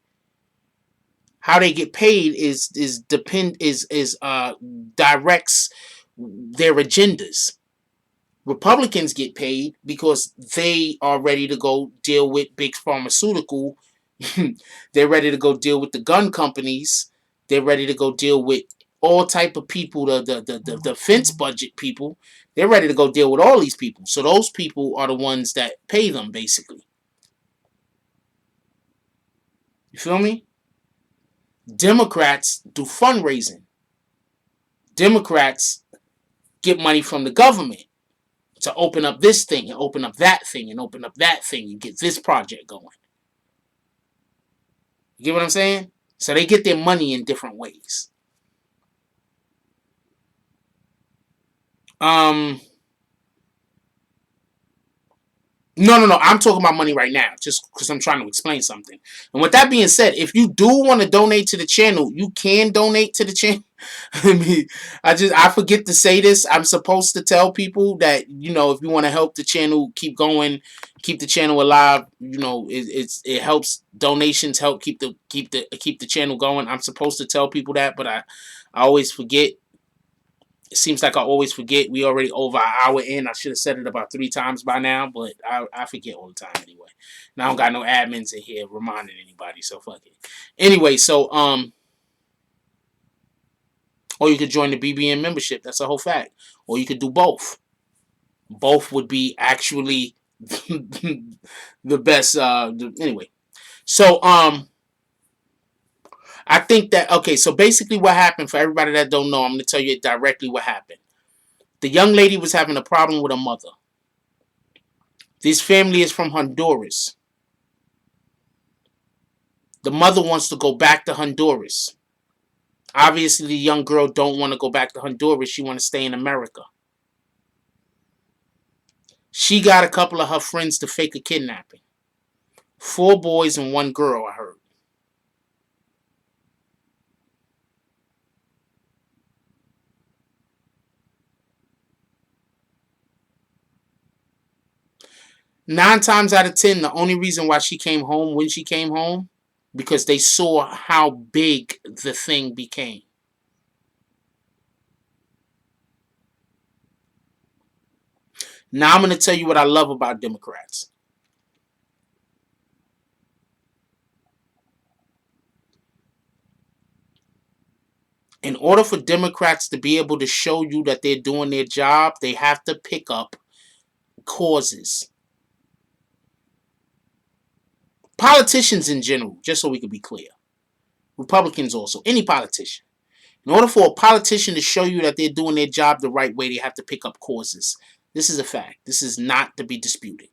How they get paid directs their agendas. Republicans get paid because they are ready to go deal with big pharmaceutical. They're ready to go deal with the gun companies. They're ready to go deal with all type of people, the defense budget people. They're ready to go deal with all these people. So those people are the ones that pay them, basically. You feel me? Democrats do fundraising. Democrats get money from the government to open up this thing and open up that thing and open up that thing and get this project going. You get what I'm saying? So they get their money in different ways. No. I'm talking about money right now, just because I'm trying to explain something. And with that being said, if you do want to donate to the channel, you can donate to the channel. I mean, I forget to say this. I'm supposed to tell people that, you know, if you want to help the channel keep going, keep the channel alive, you know, it helps. Donations help keep the channel going. I'm supposed to tell people that, but I always forget. It seems like I always forget. We already over an hour in. I should have said it about 3 times by now, but I forget all the time anyway. And I don't got no admins in here reminding anybody, so fuck it. Anyway, so or you could join the BBN membership. That's a whole fact. Or you could do both. Both would be actually the best. Anyway, so I think that okay. So basically, what happened for everybody that don't know, I'm gonna tell you directly what happened. The young lady was having a problem with her mother. This family is from Honduras. The mother wants to go back to Honduras. Obviously, the young girl don't want to go back to Honduras. She want to stay in America. She got a couple of her friends to fake a kidnapping. 4 boys and 1 girl, I heard. Nine times out of 10, the only reason why she came home when she came home because they saw how big the thing became. Now I'm going to tell you what I love about Democrats. In order for Democrats to be able to show you that they're doing their job, they have to pick up causes. Politicians in general, just so we can be clear. Republicans also, any politician. In order for a politician to show you that they're doing their job the right way, they have to pick up causes. This is a fact. This is not to be disputed.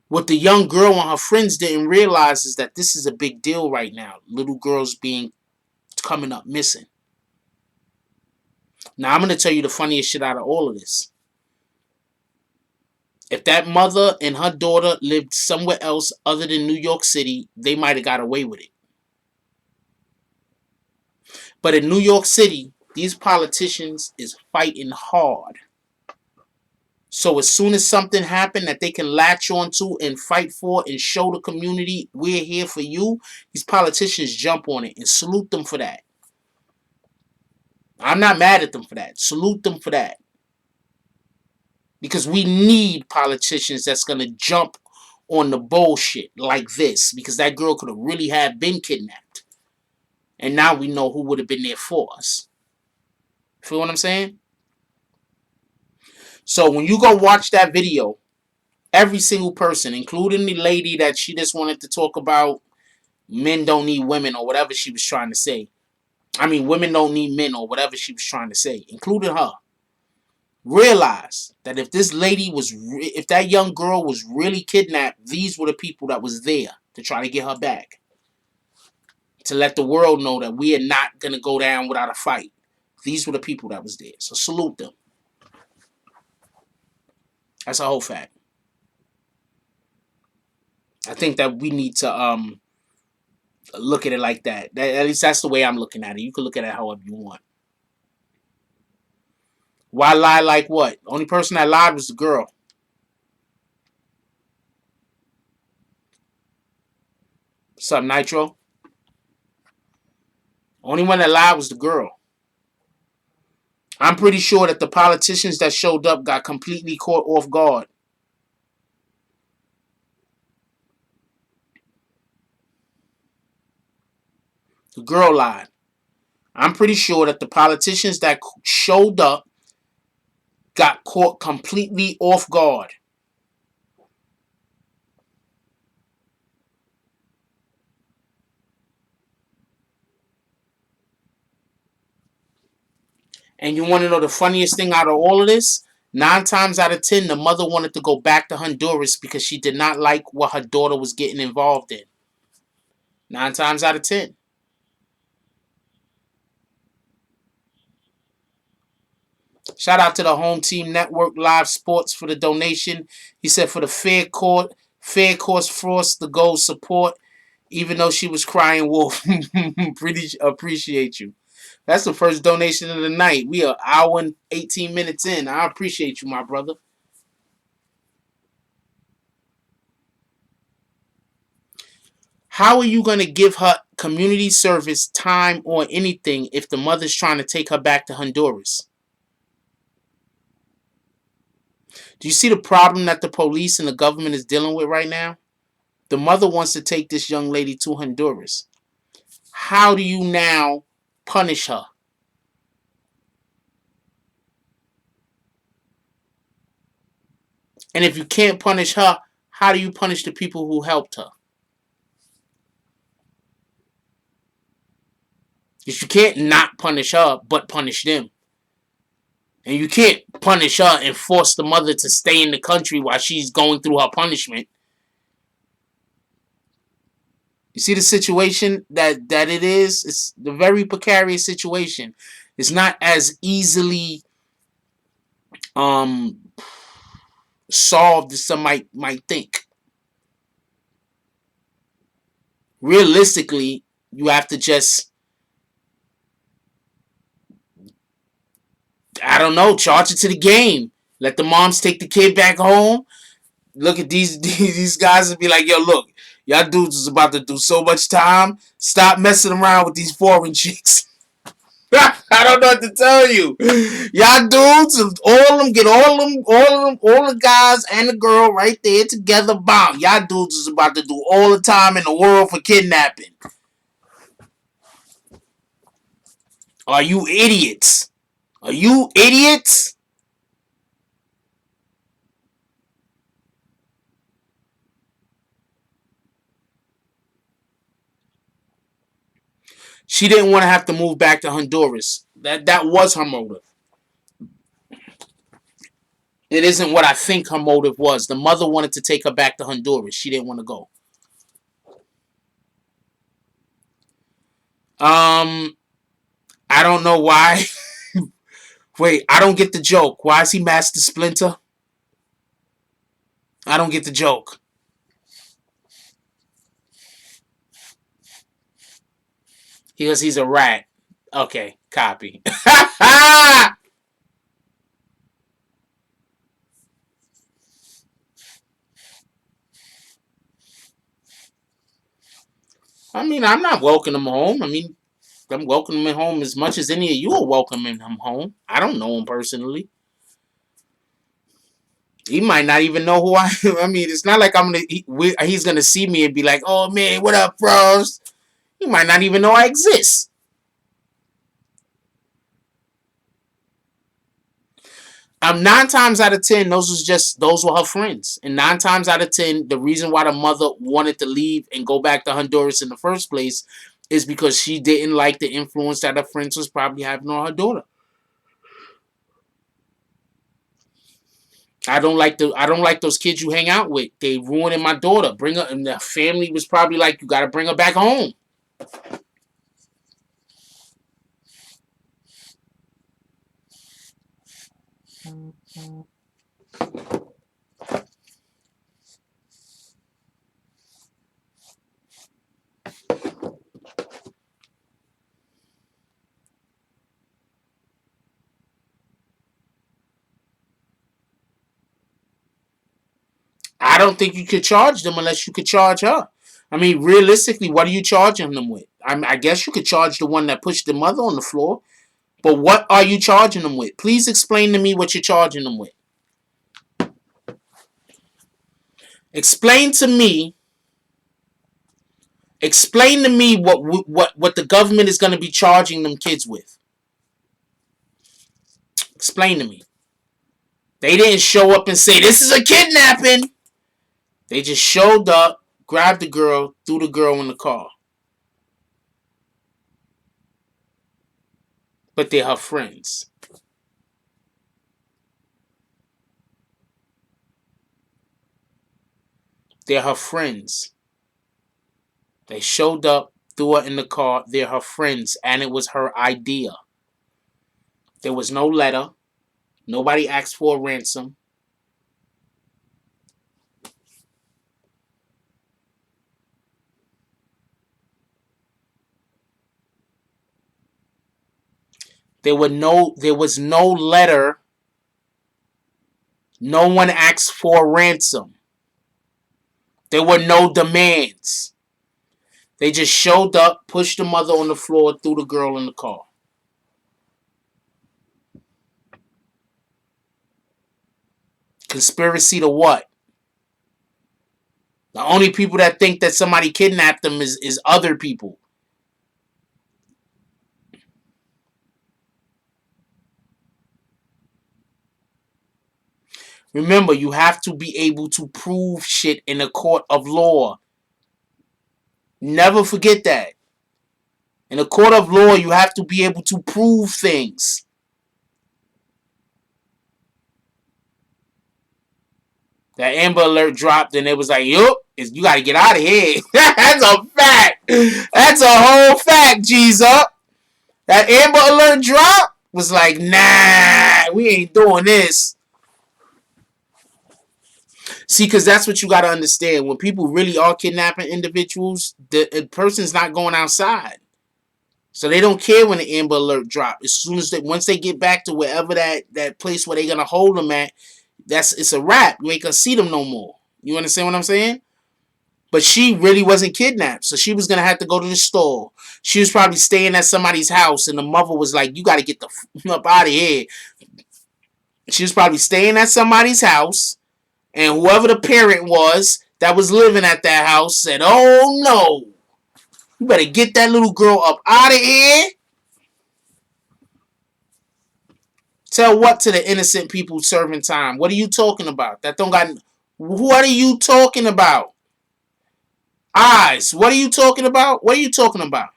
What the young girl and her friends didn't realize is that this is a big deal right now. Little girls coming up missing. Now, I'm going to tell you the funniest shit out of all of this. If that mother and her daughter lived somewhere else other than New York City, they might have got away with it. But in New York City, these politicians is fighting hard. So as soon as something happened that they can latch onto and fight for and show the community, we're here for you, these politicians jump on it and salute them for that. I'm not mad at them for that. Salute them for that. Because we need politicians that's going to jump on the bullshit like this. Because that girl could have really have been kidnapped. And now we know who would have been there for us. Feel what I'm saying? So when you go watch that video, every single person, including the lady that she just wanted to talk about men don't need women or whatever she was trying to say. I mean, women don't need men or whatever she was trying to say, including her. Realize that if if that young girl was really kidnapped, these were the people that was there to try to get her back. To let the world know that we are not going to go down without a fight. These were the people that was there. So salute them. That's a whole fact. I think that we need to look at it like that. At least that's the way I'm looking at it. You can look at it however you want. Why lie like what? The only person that lied was the girl. What's up, Nitro? Only one that lied was the girl. I'm pretty sure that the politicians that showed up got completely caught off guard. The girl lied. I'm pretty sure that the politicians that showed up got caught completely off guard. And you want to know the funniest thing out of all of this? 9 times out of 10, the mother wanted to go back to Honduras because she did not like what her daughter was getting involved in. 9 times out of 10. Shout out to the Home Team Network Live Sports for the donation. He said for the fair course Frost the gold support, even though she was crying wolf. Pretty appreciate you. That's the first donation of the night. We are hour and 18 minutes in. I appreciate you, my brother. How are you going to give her community service, time, or anything if the mother's trying to take her back to Honduras? Do you see the problem that the police and the government is dealing with right now? The mother wants to take this young lady to Honduras. How do you now punish her? And if you can't punish her, how do you punish the people who helped her? Because you can't not punish her, but punish them. And you can't punish her and force the mother to stay in the country while she's going through her punishment. You see the situation that it is? It's a very precarious situation. It's not as easily solved as some might think. Realistically, you have to just, I don't know, charge it to the game. Let the moms take the kid back home. Look at these guys and be like, yo, look, y'all dudes is about to do so much time. Stop messing around with these foreign chicks. I don't know what to tell you. Y'all dudes, all of them, get all the guys and the girl right there together. Bomb. Y'all dudes is about to do all the time in the world for kidnapping. Are you idiots? Are you idiots? She didn't want to have to move back to Honduras. That was her motive. It isn't what I think her motive was. The mother wanted to take her back to Honduras. She didn't want to go. Um, I don't know why. Wait, I don't get the joke. Why is he Master Splinter? I don't get the joke. Because he's a rat. Okay, copy. I mean, I'm not welcoming him home. I mean, I'm welcoming him home as much as any of you are welcoming him home. I don't know him personally. He might not even know who I am. I mean, it's not like he's gonna see me and be like, "Oh man, what up, bros?" He might not even know I exist. Nine times out of 10, those were her friends, and 9 times out of 10, the reason why the mother wanted to leave and go back to Honduras in the first place is because she didn't like the influence that her friends was probably having on her daughter. I don't like those kids you hang out with. They ruining my daughter. Bring her, and the family was probably like, you got to bring her back home. I don't think you could charge them unless you could charge her. I mean, realistically, what are you charging them with? I guess you could charge the one that pushed the mother on the floor, but what are you charging them with? Please explain to me what you're charging them with. Explain to me. Explain to me what the government is going to be charging them kids with. Explain to me. They didn't show up and say this is a kidnapping. They just showed up, grabbed the girl, threw the girl in the car. But they're her friends. They're her friends. They showed up, threw her in the car. They're her friends, and it was her idea. There was no letter. Nobody asked for a ransom. There was no letter. No one asked for a ransom. There were no demands. They just showed up, pushed the mother on the floor, threw the girl in the car. Conspiracy to what? The only people that think that somebody kidnapped them is other people. Remember, you have to be able to prove shit in a court of law. Never forget that. In a court of law, you have to be able to prove things. That Amber Alert dropped and it was like, yup, you got to get out of here. That's a fact. That's a whole fact, G's up. That Amber Alert drop was like, nah, we ain't doing this. See, because that's what you got to understand. When people really are kidnapping individuals, the person's not going outside. So they don't care when the Amber Alert drop. As soon as once they get back to wherever that place where they're going to hold them at, it's a wrap. You ain't going to see them no more. You understand what I'm saying? But she really wasn't kidnapped, so she was gonna have to go to the store. She was probably staying at somebody's house, and the mother was like, "You got to get the up out of here." She was probably staying at somebody's house, and whoever the parent was that was living at that house said, "Oh no, you better get that little girl up out of here." Tell what to the innocent people serving time? What are you talking about? That don't got. What are you talking about? Eyes. What are you talking about? What are you talking about?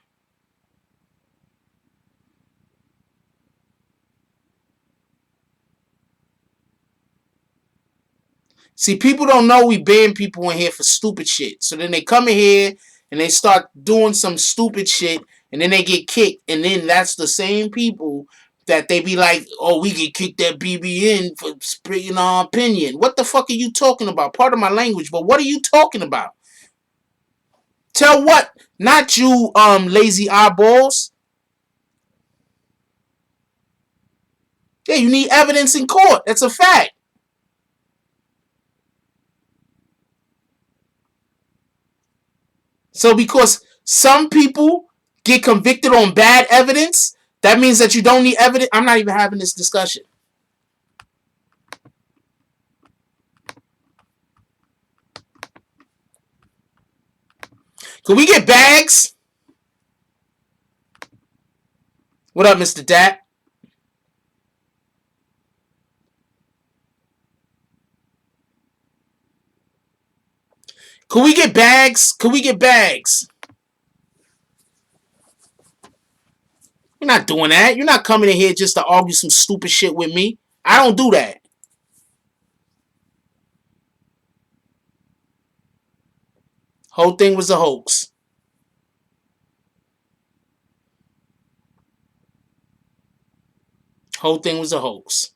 See, people don't know we ban people in here for stupid shit. So then they come in here and they start doing some stupid shit, and then they get kicked. And then that's the same people that they be like, "Oh, we get kicked at BBN for spreading our opinion." What the fuck are you talking about? Part of my language, but what are you talking about? Tell what? Not you, lazy eyeballs. Yeah, you need evidence in court. That's a fact. So because some people get convicted on bad evidence, that means that you don't need evidence. I'm not even having this discussion. Can we get bags? What up, Mr. Dat? Can we get bags? Can we get bags? You're not doing that. You're not coming in here just to argue some stupid shit with me. I don't do that. Whole thing was a hoax. Whole thing was a hoax.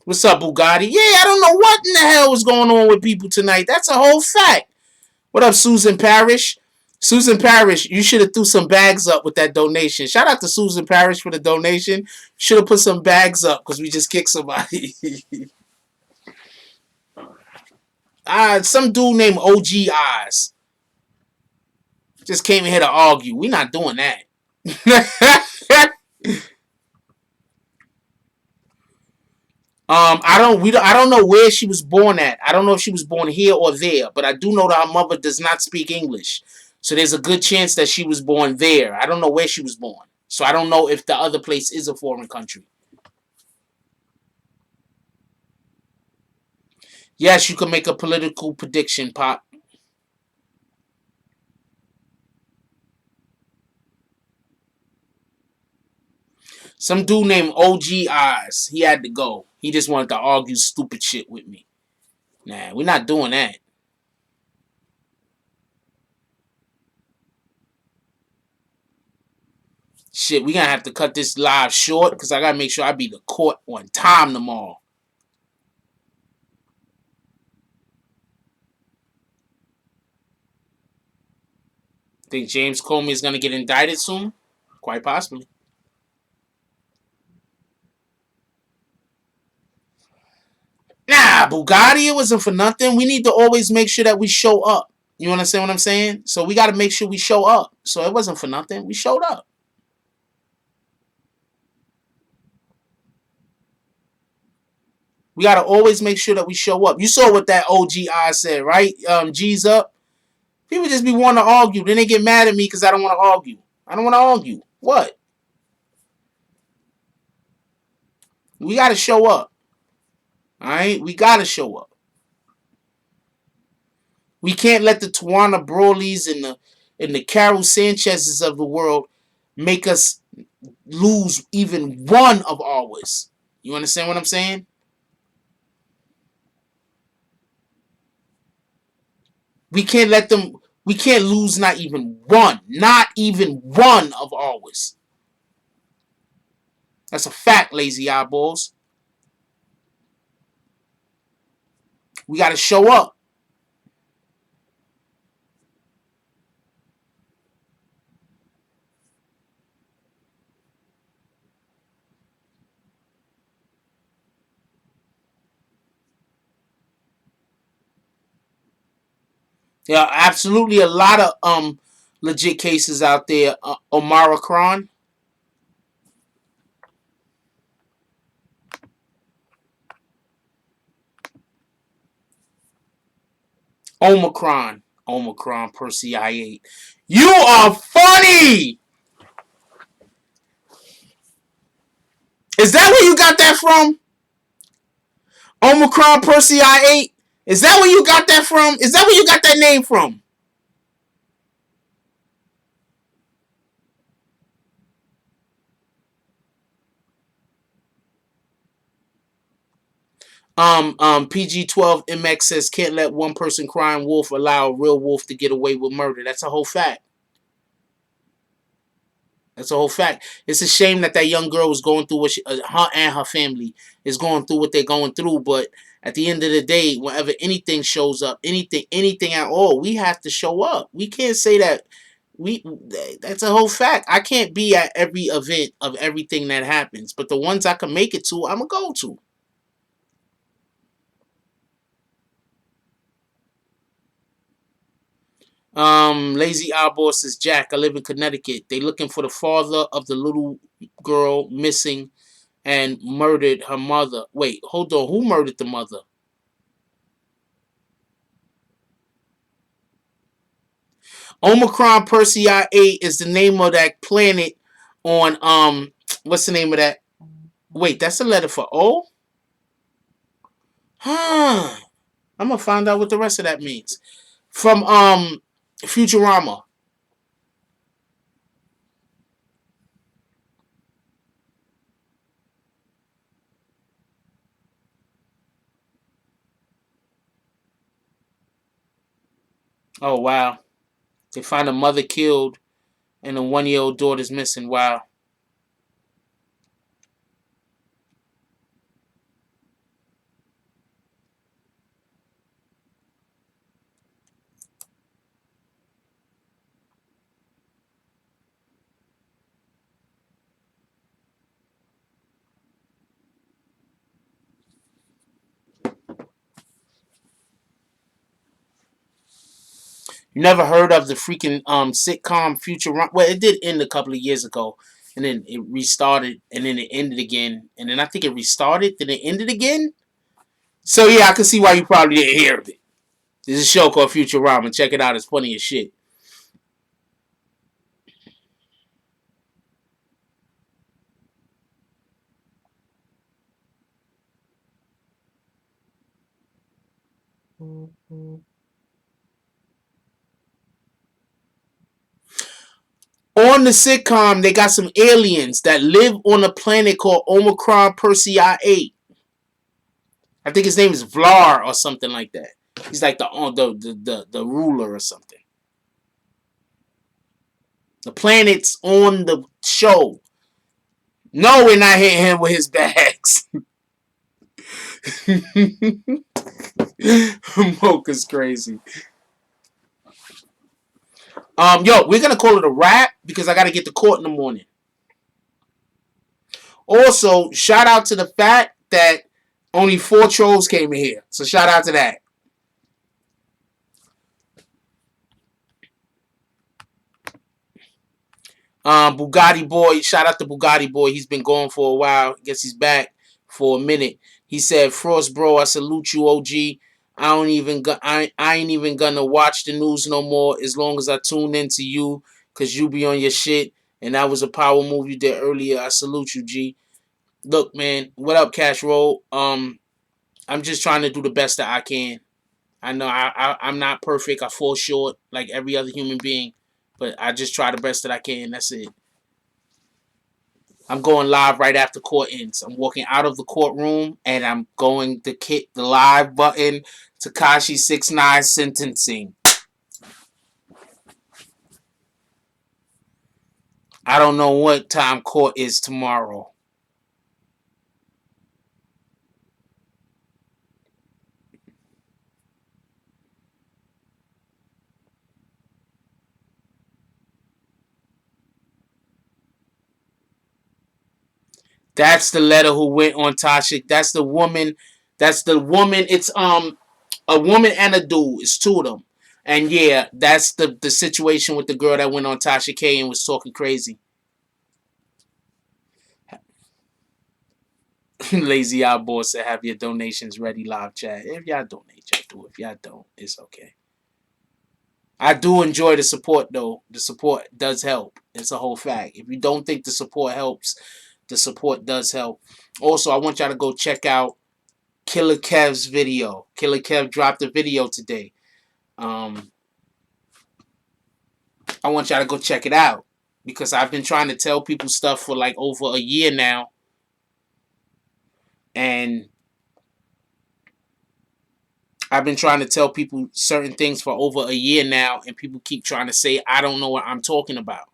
What's up, Bugatti? Yeah, I don't know what in the hell was going on with people tonight. That's a whole fact. What up, Susan Parrish? Susan Parrish, you should have threw some bags up with that donation. Shout out to Susan Parrish for the donation. Should have put some bags up because we just kicked somebody. Some dude named OG Eyes just came in here to argue. We not doing that. I don't know where she was born at. I don't know if she was born here or there, but I do know that her mother does not speak English. So there's a good chance that she was born there. I don't know where she was born. So I don't know if the other place is a foreign country. Yes, you can make a political prediction, Pop. Some dude named OG Eyes. He had to go. He just wanted to argue stupid shit with me. Nah, we're not doing that. Shit, we gonna have to cut this live short because I gotta make sure I be to court on time tomorrow. Think James Comey is gonna get indicted soon? Quite possibly. Nah, Bugatti, it wasn't for nothing. We need to always make sure that we show up. You understand what I'm saying? So we gotta make sure we show up. So it wasn't for nothing. We showed up. We gotta always make sure that we show up. You saw what that OGI said, right? G's up. People just be wanting to argue. Then they get mad at me because I don't want to argue. I don't want to argue. What? We gotta show up. Alright? We gotta show up. We can't let the Tawana Brawleys and the Carol Sanchez's of the world make us lose even one of ours. You understand what I'm saying? We can't let them. We can't lose not even one. Not even one of ours. That's a fact, lazy eyeballs. We got to show up. There are absolutely a lot of legit cases out there. Omicron. Omicron Percy I-8. You are funny! Is that where you got that from? Omicron Percy I-8? Is that where you got that from? Is that where you got that name from? PG-12 MX says can't let one person crying wolf allow a real wolf to get away with murder. That's a whole fact. That's a whole fact. It's a shame that that young girl was going through what her and her family is going through what they're going through. But at the end of the day, whenever anything shows up, anything at all, we have to show up. We can't say that we. That's a whole fact. I can't be at every event of everything that happens, but the ones I can make it to, I'm gonna go to. Lazy Eyeball says, Jack, I live in Connecticut. They looking for the father of the little girl missing and murdered her mother. Wait, hold on. Who murdered the mother? Omicron Persei A is the name of that planet on what's the name of that? Wait, that's a letter for O? Huh. I'm gonna find out what the rest of that means. From Futurama. Oh wow. They find a mother killed and a 1-year-old daughter's missing. Wow. You never heard of the freaking sitcom Futurama? Well, it did end a couple of years ago, and then it restarted, and then it ended again, and then I think it restarted, then it ended again. So yeah, I can see why you probably didn't hear of it. There's a show called Futurama. Check it out. It's funny as shit. On the sitcom, they got some aliens that live on a planet called Omicron Persei A. I think his name is Vlar or something like that. He's like the ruler or something. The planets on the show. No, we're not hitting him with his bags. Mocha's crazy. Yo, we're gonna call it a wrap because I gotta get to court in the morning. Also, shout out to the fact that only 4 trolls came in here. So shout out to that. Bugatti Boy, shout out to Bugatti Boy. He's been gone for a while. I guess he's back for a minute. He said, Frost bro, I salute you, OG. I ain't even gonna watch the news no more as long as I tune into you, cause you be on your shit. And that was a power move you did earlier. I salute you, G. Look, man, what up, Cash Roll? I'm just trying to do the best that I can. I know I'm not perfect. I fall short like every other human being, but I just try the best that I can. That's it. I'm going live right after court ends. I'm walking out of the courtroom and I'm going to hit the live button. Tekashi 6ix9ine sentencing. I don't know what time court is tomorrow. That's the letter who went on Tasha. That's the woman. That's the woman. It's a woman and a dude. It's two of them. And yeah, that's the situation with the girl that went on Tasha K and was talking crazy. Lazy Eyeball said, have your donations ready, live chat. If y'all donate, y'all do. If y'all don't, it's okay. I do enjoy the support, though. The support does help. It's a whole fact. If you don't think the support helps, the support does help. Also, I want y'all to go check out Killer Kev's video. Killer Kev dropped a video today. I want y'all to go check it out. Because I've been trying to tell people stuff for like over a year now. And I've been trying to tell people certain things for over a year now, and people keep trying to say I don't know what I'm talking about.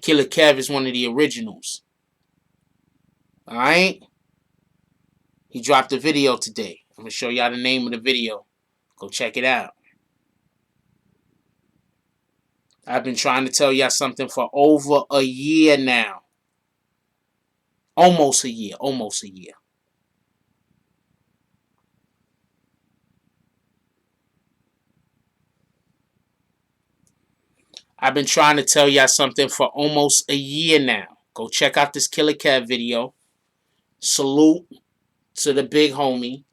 Killer Kev is one of the originals. Alright? He dropped a video today. I'm going to show y'all the name of the video. Go check it out. I've been trying to tell y'all something for over a year now. Almost a year. Almost a year. I've been trying to tell y'all something for almost a year now. Go check out this Killer Kev video. Salute to the big homie.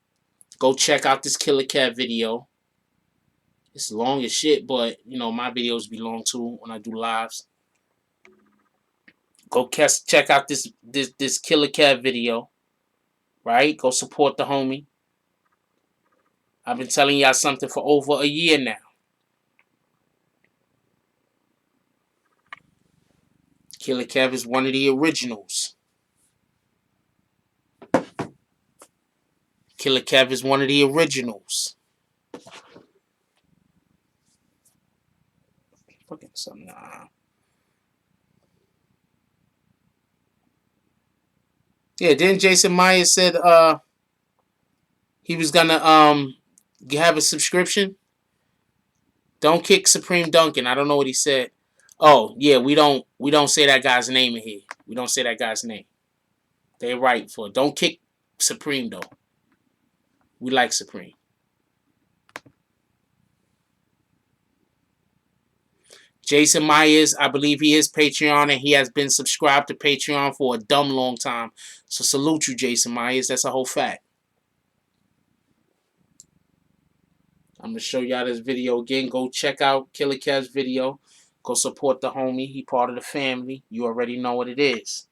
Go check out this Killer Kev video. It's long as shit, but you know my videos be long too when I do lives. Go check out this Killer Kev video. Right? Go support the homie. I've been telling y'all something for over a year now. Killer Kev is one of the originals. Killer Kev is one of the originals. Fucking something. Nah. Yeah, then Jason Myers said he was gonna have a subscription. Don't kick Supreme Duncan. I don't know what he said. Oh, yeah, we don't say that guy's name in here. We don't say that guy's name. They're right for it. Don't kick Supreme though. We like Supreme. Jason Myers, I believe he is Patreon, and he has been subscribed to Patreon for a dumb long time. So salute you, Jason Myers. That's a whole fact. I'm going to show y'all this video again. Go check out Killer Kev's video. Go support the homie. He part of the family. You already know what it is.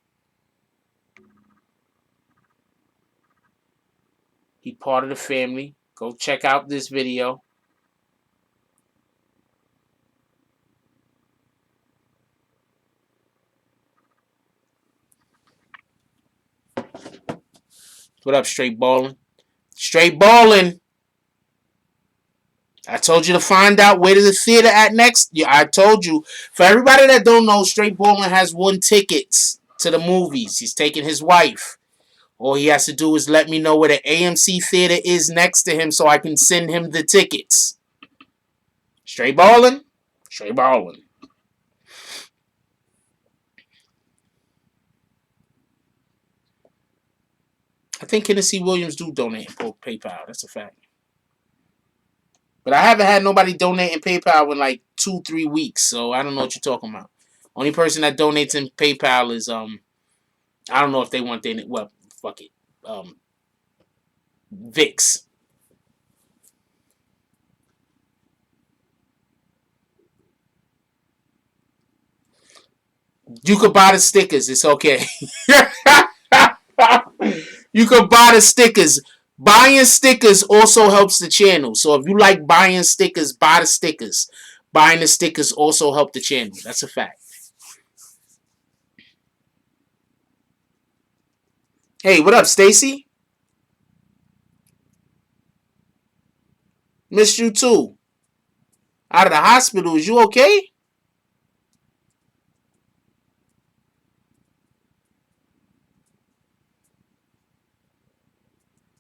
He part of the family. Go check out this video. What up, Straight Ballin'? Straight Ballin'. I told you to find out where the theater at next. Yeah, I told you. For everybody that don't know, Straight Ballin' has won tickets to the movies. He's taking his wife. All he has to do is let me know where the AMC theater is next to him so I can send him the tickets. Straight Ballin'? Straight Ballin'. I think Tennessee Williams do donate for PayPal. That's a fact. But I haven't had nobody donate in PayPal in like 2-3 weeks, so I don't know what you're talking about. Only person that donates in PayPal is I don't know if they want their well, fuck it. VIX. You could buy the stickers. It's okay. You could buy the stickers. Buying stickers also helps the channel. So if you like buying stickers, buy the stickers. Buying the stickers also help the channel. That's a fact. Hey, what up, Stacy? Missed you too. Out of the hospital, is you okay?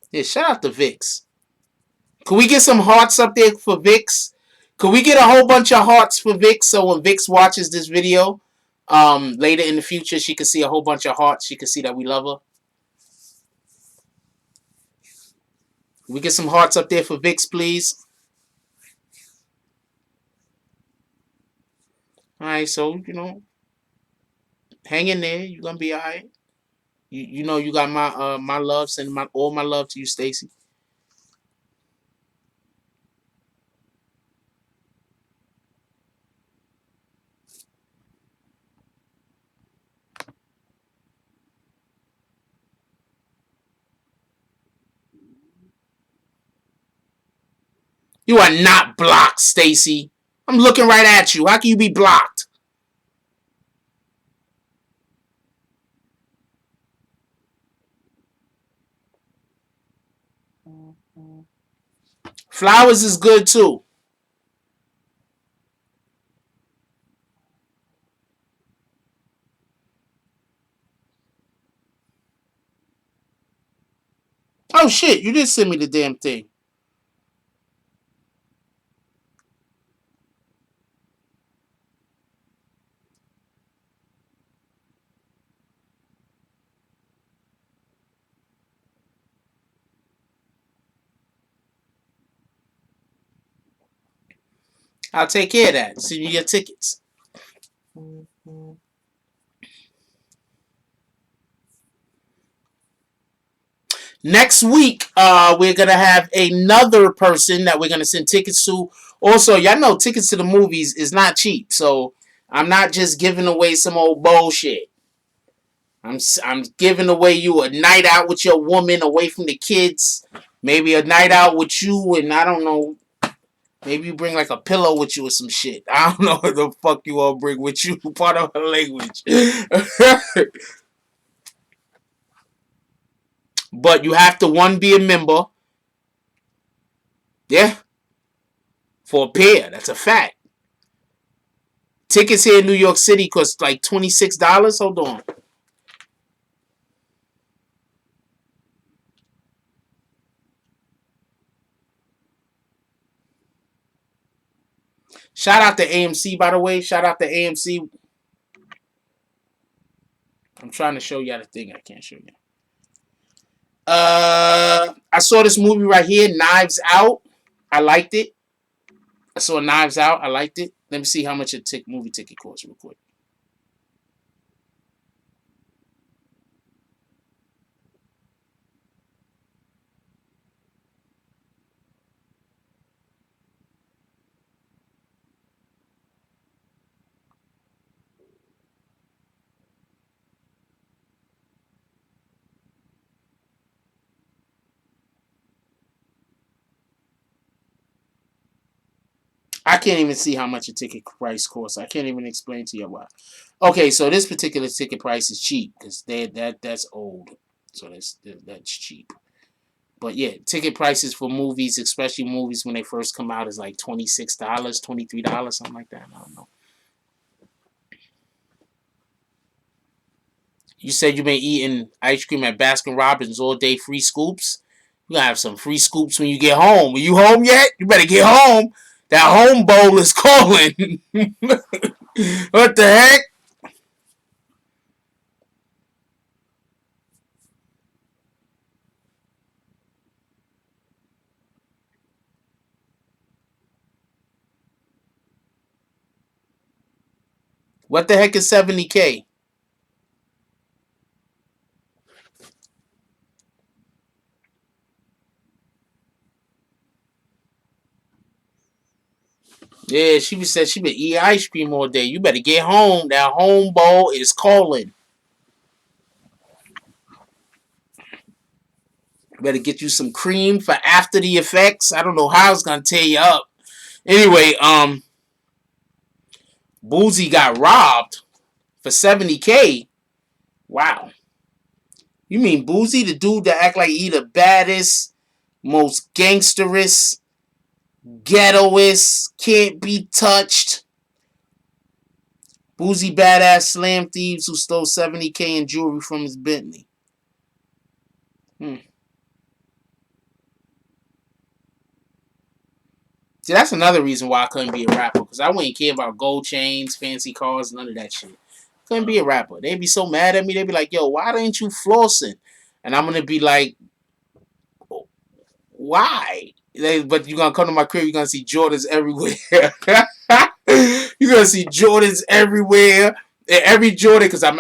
Yeah, shout out to Vix. Can we get some hearts up there for Vix? Could we get a whole bunch of hearts for Vix so when Vix watches this video, later in the future, she can see a whole bunch of hearts. She can see that we love her. Can we get some hearts up there for Vix, please? Alright, so hang in there. You're gonna be alright. You know you got my love, sending all my love to you, Stacy. You are not blocked, Stacy. I'm looking right at you. How can you be blocked? Flowers is good too. Oh shit, you did send me the damn thing. I'll take care of that. Send you your tickets. Next week, we're gonna have another person that we're gonna send tickets to. Also, y'all know tickets to the movies is not cheap, so I'm not just giving away some old bullshit. I'm giving away you a night out with your woman away from the kids. Maybe a night out with you, and I don't know. Maybe you bring like a pillow with you or some shit. I don't know what the fuck you all bring with you. Part of her language. But you have to one be a member. Yeah, for a pair. That's a fact. Tickets here in New York City cost like $26. Hold on. Shout out to AMC, by the way. Shout out to AMC. I'm trying to show y'all the thing. I can't show you. I saw this movie right here, Knives Out. I liked it. I saw Knives Out. I liked it. Let me see how much a movie ticket costs real quick. I can't even see how much a ticket price costs. I can't even explain to you why. Okay, so this particular ticket price is cheap because that's old, so that's cheap. But yeah, ticket prices for movies, especially movies when they first come out, is like $26, $23, something like that. I don't know. You said you've been eating ice cream at Baskin Robbins all day, free scoops. You gotta have some free scoops when you get home. Are you home yet? You better get home. That home bowl is calling. What the heck? What the heck is 70K? Yeah, she said she been eating ice cream all day. You better get home. That home bowl is calling. You better get you some cream for after the effects. I don't know how it's gonna tear you up. Anyway, Boozy got robbed for 70K. Wow. You mean Boozy, the dude that act like he the baddest, most gangsterous, ghettoest, can't be touched. Boozy badass slam thieves who stole 70K in jewelry from his Bentley. Hmm. See, that's another reason why I couldn't be a rapper, because I wouldn't care about gold chains, fancy cars, none of that shit. Couldn't be a rapper. They'd be so mad at me. They'd be like, yo, why ain't you flossing? And I'm going to be like, why? But you're going to come to my crib, you're going to see Jordans everywhere. You're gonna see Jordans everywhere. Every Jordan, because I'm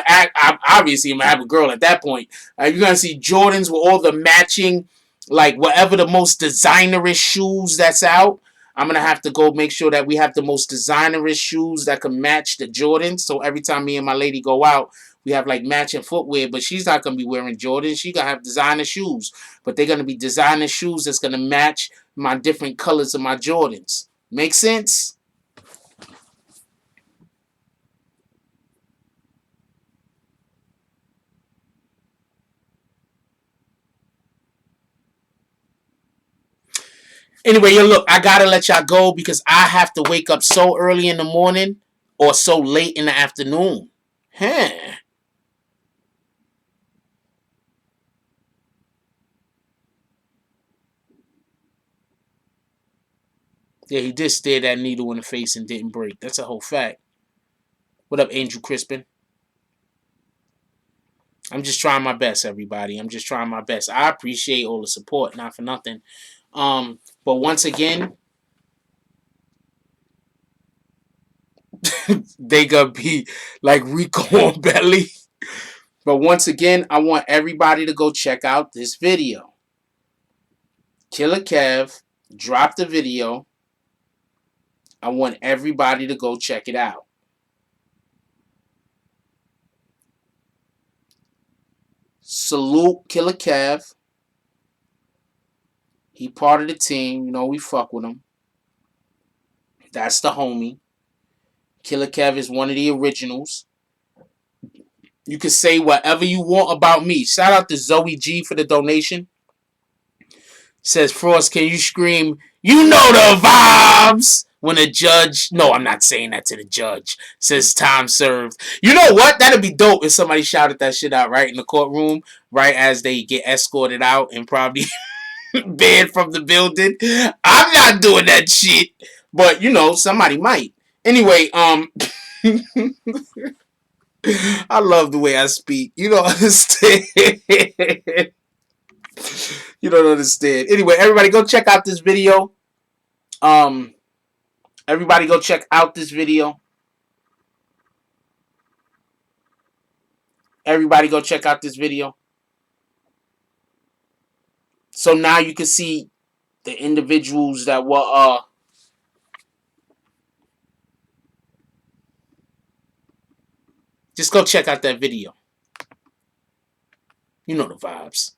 obviously I'm gonna have a girl at that point. You're gonna see Jordans with all the matching, like whatever the most designerish shoes that's out. I'm gonna have to go make sure that we have the most designerish shoes that can match the Jordans. So every time me and my lady go out, we have like matching footwear. But she's not gonna be wearing Jordans. She gonna have designer shoes, but they're gonna be designer shoes that's gonna match my different colors of my Jordans. Make sense? Anyway, yo, look, I gotta let y'all go because I have to wake up so early in the morning or so late in the afternoon. Huh. Yeah, he did stare that needle in the face and didn't break. That's a whole fact. What up, Angel Crispin? I'm just trying my best, everybody. I'm just trying my best. I appreciate all the support, not for nothing. But once again, they gonna be like Rico on Belly. But once again, I want everybody to go check out this video. Killer Kev dropped the video. I want everybody to go check it out. Salute Killer Kev. He part of the team. You know, we fuck with him. That's the homie. Killer Kev is one of the originals. You can say whatever you want about me. Shout out to Zoe G for the donation. Says, Frost, can you scream, you know the vibes? When a judge, no, I'm not saying that to the judge, says time served. You know what? That'd be dope if somebody shouted that shit out right in the courtroom, right as they get escorted out and probably banned from the building. I'm not doing that shit. But, you know, somebody might. Anyway, I love the way I speak. You don't understand. You don't understand. Anyway, everybody go check out this video. Um, Everybody go check out this video. Everybody go check out this video. So now you can see the individuals that were just go check out that video. You know the vibes.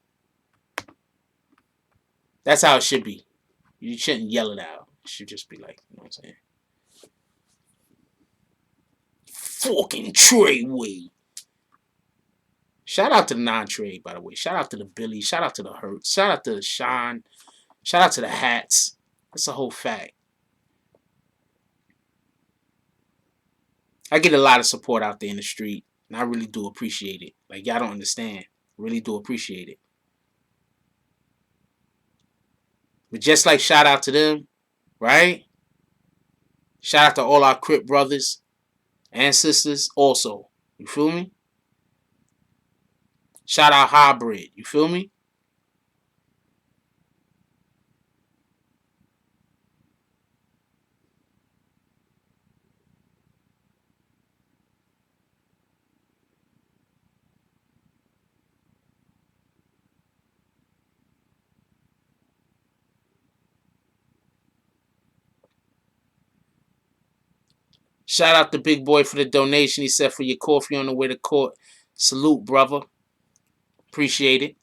That's how it should be. You shouldn't yell it out. It should just be like, you know what I'm saying? Fucking Treyway. Shout out to the non-trade, by the way. Shout out to the Billy. Shout out to the Hurt. Shout out to the Sean. Shout out to the Hats. That's a whole fact. I get a lot of support out there in the street, and I really do appreciate it. Like, y'all don't understand. Really do appreciate it. But just like shout out to them, right? Shout out to all our Crip brothers and sisters also. You feel me? Shout out Hybrid. You feel me? Shout out to Big Boy for the donation. He said for your coffee on the way to court. Salute, brother. Appreciate it.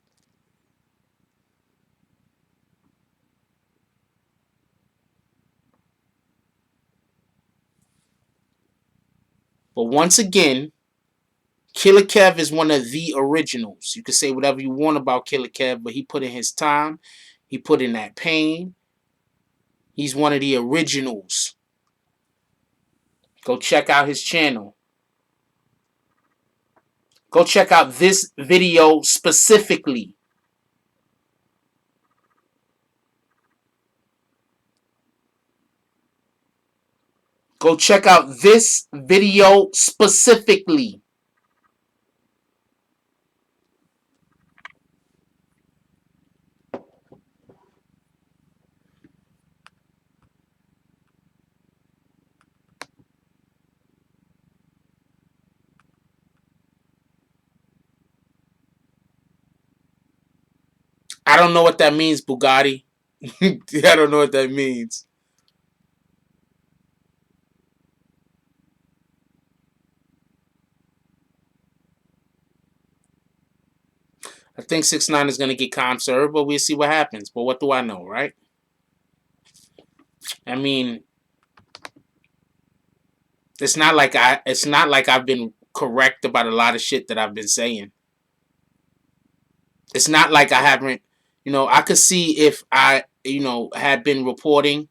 But once again, Killer Kev is one of the originals. You can say whatever you want about Killer Kev, but he put in his time. He put in that pain. He's one of the originals. Go check out his channel. Go check out this video specifically. Go check out this video specifically. I don't know what that means, Bugatti. I don't know what that means. I think 6ix9ine is gonna get calm served, but we'll see what happens. But what do I know, right? I mean, it's not like I've been correct about a lot of shit that I've been saying. It's not like I haven't, I could see if I, had been reporting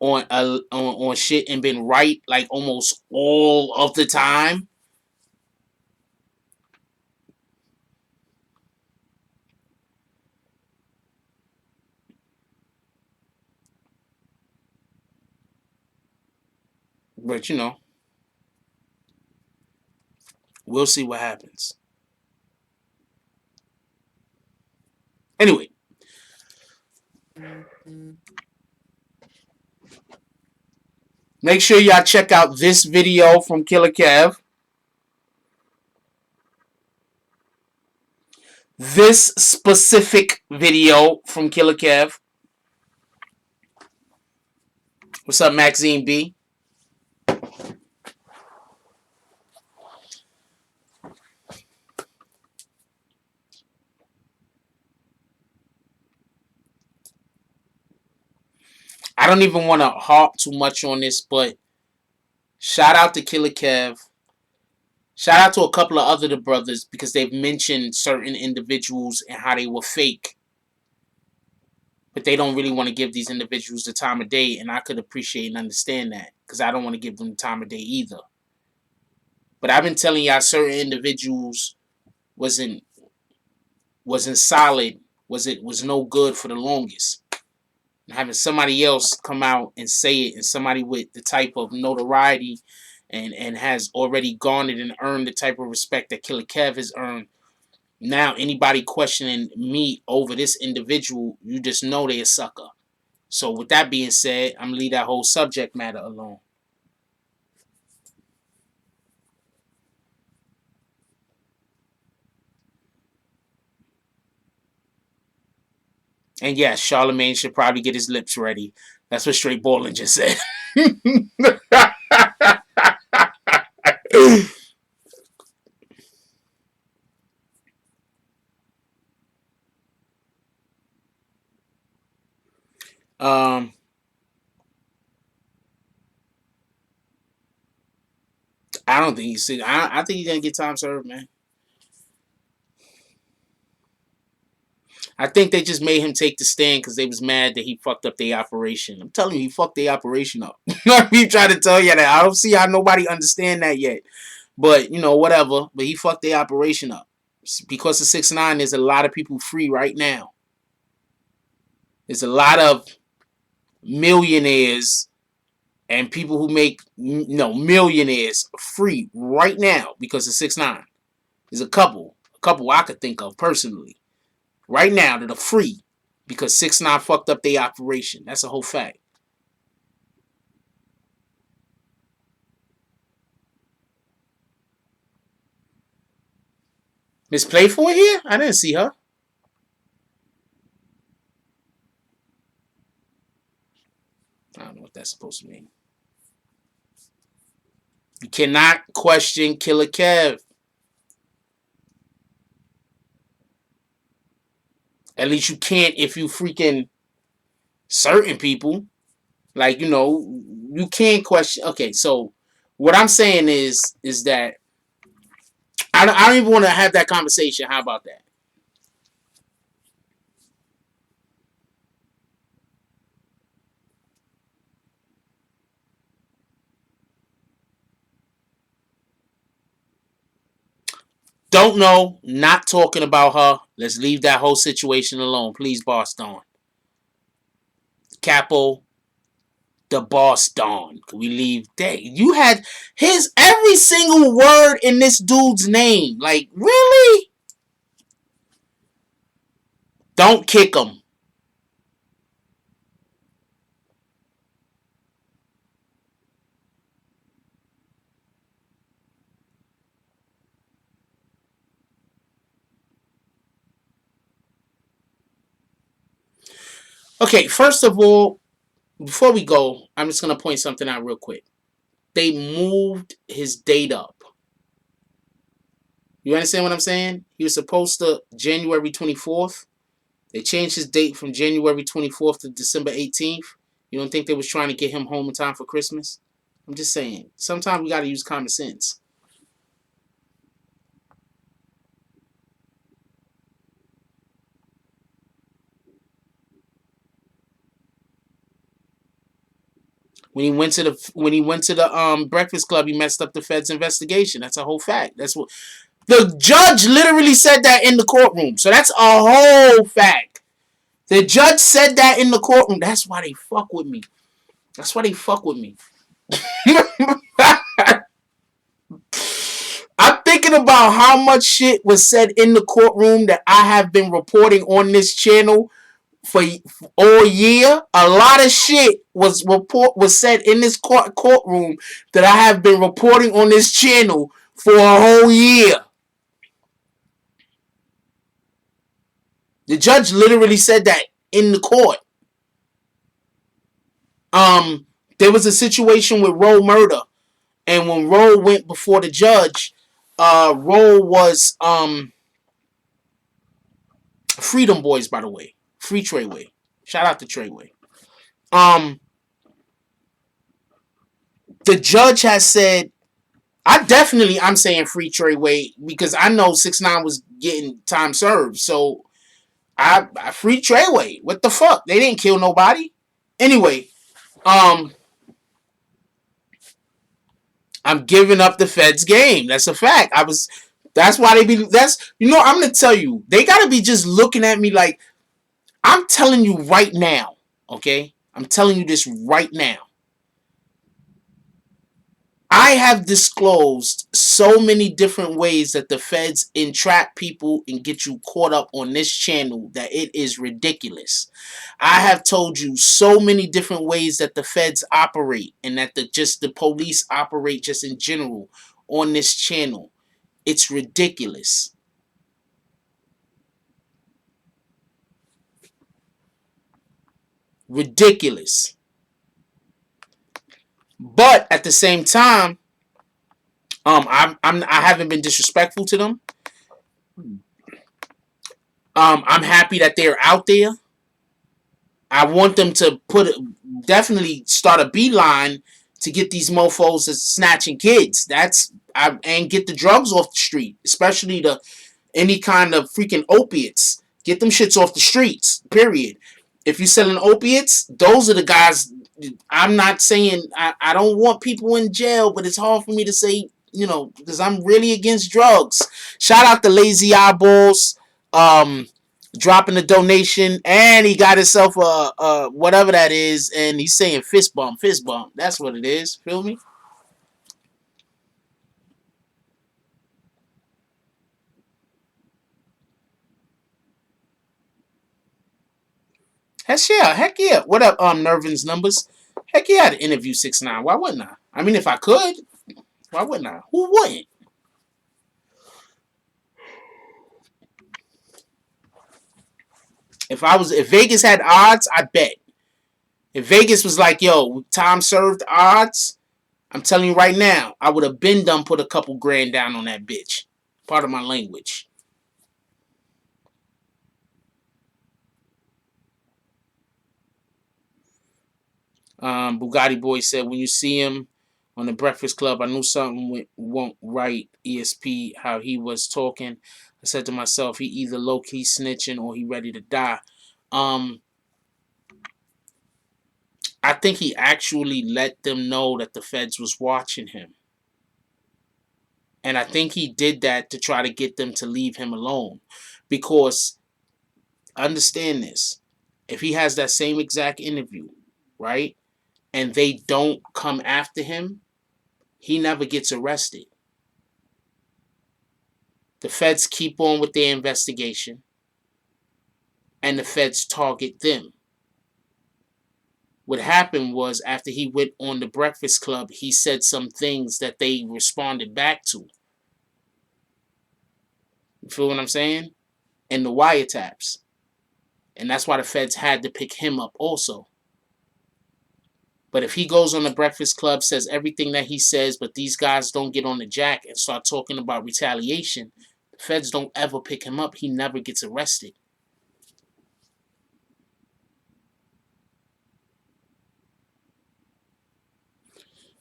on shit and been right like almost all of the time. But we'll see what happens. Anyway, make sure y'all check out this video from Killer Kev. This specific video from Killer Kev. What's up, Maxine B? I don't even want to harp too much on this, but shout out to Killer Kev. Shout out to a couple of other brothers because they've mentioned certain individuals and how they were fake. But they don't really want to give these individuals the time of day, and I could appreciate and understand that because I don't want to give them the time of day either. But I've been telling y'all certain individuals wasn't solid, was no good for the longest. And having somebody else come out and say it, and somebody with the type of notoriety and has already garnered and earned the type of respect that Killer Kev has earned. Now anybody questioning me over this individual, you just know they a sucker. So with that being said, I'm gonna leave that whole subject matter alone. And yes, Charlemagne should probably get his lips ready. That's what Straight Ballin just said. um, I don't think he's. I think he's gonna get time served, man. I think they just made him take the stand because they was mad that he fucked up their operation. I'm telling you, he fucked their operation up. He tried to tell you that. I don't see how nobody understand that yet. But whatever. But he fucked their operation up because of 6ix9ine. There's a lot of people free right now. There's a lot of millionaires and people who make millionaires free right now because of 6ix9ine. There's a couple I could think of personally right now that are free because 6ix9ine fucked up their operation. That's a whole fact. Miss Playful here? I didn't see her. I don't know what that's supposed to mean. You cannot question Killer Kev. At least you can't if you freaking certain people. Like, you can't question. Okay, so what I'm saying is that I don't even want to have that conversation. How about that? Don't know. Not talking about her. Let's leave that whole situation alone. Please, Boss Don. Capo, the Boss Don. Can we leave that? You had his every single word in this dude's name. Like, really? Don't kick him. Okay, first of all, before we go, I'm just gonna point something out real quick. They moved his date up. You understand what I'm saying? He was supposed to January 24th. They changed his date from January 24th to December 18th. You don't think they was trying to get him home in time for Christmas? I'm just saying. Sometimes we gotta use common sense. When he went to the Breakfast Club, he messed up the Fed's investigation. That's a whole fact. That's what the judge literally said that in the courtroom. So that's a whole fact. The judge said that in the courtroom. That's why they fuck with me. That's why they fuck with me. I'm thinking about how much shit was said in the courtroom that I have been reporting on this channel for all year. A lot of shit was said in this courtroom that I have been reporting on this channel for a whole year. The judge literally said that in the court. Um, there was a situation with Roe murder, and when Roe went before the judge, Roe was Freedom Boys, by the way, Free Treyway. Shout out to Treyway. Um, the judge has said, I'm saying Free Treyway because I know 6ix9ine was getting time served, so I free Treyway. What the fuck? They didn't kill nobody. Anyway, um, I'm giving up the Feds game. That's a fact. That's why they be. I'm gonna tell you. They gotta be just looking at me like I'm telling you right now. Okay, I'm telling you this right now. I have disclosed so many different ways that the Feds entrap people and get you caught up on this channel that it is ridiculous. I have told you so many different ways that the Feds operate and that the police operate just in general on this channel. It's ridiculous. Ridiculous. But at the same time, I haven't been disrespectful to them. I'm happy that they're out there. I want them to definitely start a beeline to get these mofos that's snatching kids. And get the drugs off the street, especially any kind of freaking opiates. Get them shits off the streets. Period. If you're selling opiates, those are the guys. I'm not saying I don't want people in jail, but it's hard for me to say, because I'm really against drugs. Shout out to Lazy Eyeballs, dropping a donation, and he got himself a whatever that is, and he's saying fist bump, fist bump. That's what it is. Feel me? Heck yeah. What up, Nervin's numbers? Heck yeah, I'd interview 6ix9ine. Why wouldn't I? I mean, if I could, why wouldn't I? Who wouldn't? If Vegas had odds, I bet. If Vegas was like, yo, time served odds, I'm telling you right now, I would have been done put a couple grand down on that bitch. Part of my language. Bugatti Boy said, when you see him on the Breakfast Club, I knew something won't right. ESP, how he was talking. I said to myself, he either low-key snitching or he ready to die. Um, I think he actually let them know that the Feds was watching him. And I think he did that to try to get them to leave him alone. Because, understand this, if he has that same exact interview, right, and they don't come after him, he never gets arrested. The Feds keep on with their investigation, and the Feds target them. What happened was after he went on the Breakfast Club, he said some things that they responded back to. You feel what I'm saying? And the wiretaps. And that's why the feds had to pick him up also. But if he goes on the Breakfast Club, says everything that he says, but these guys don't get on the jack and start talking about retaliation, the feds don't ever pick him up. He never gets arrested.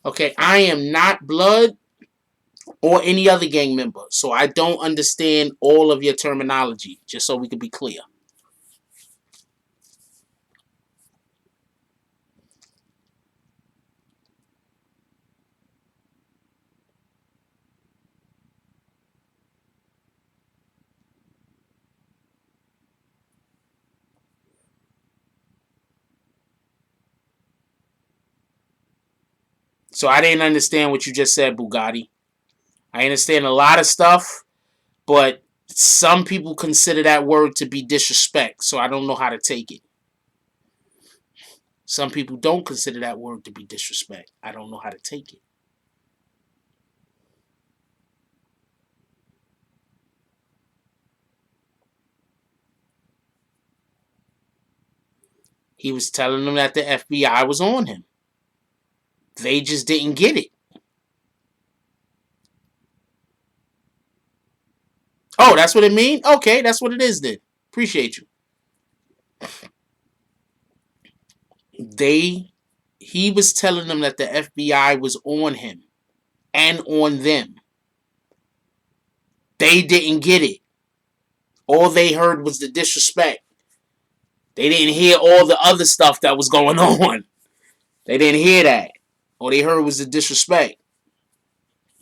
Okay, I am not Blood or any other gang member, so I don't understand all of your terminology, just so we can be clear. So I didn't understand what you just said, Bugatti. I understand a lot of stuff, but some people consider that word to be disrespect, so I don't know how to take it. Some people don't consider that word to be disrespect. I don't know how to take it. He was telling them that the FBI was on him. They just didn't get it. Oh, that's what it means? Okay, that's what it is then. Appreciate you. He was telling them that the FBI was on him and on them. They didn't get it. All they heard was the disrespect. They didn't hear all the other stuff that was going on. They didn't hear that. All they heard was the disrespect.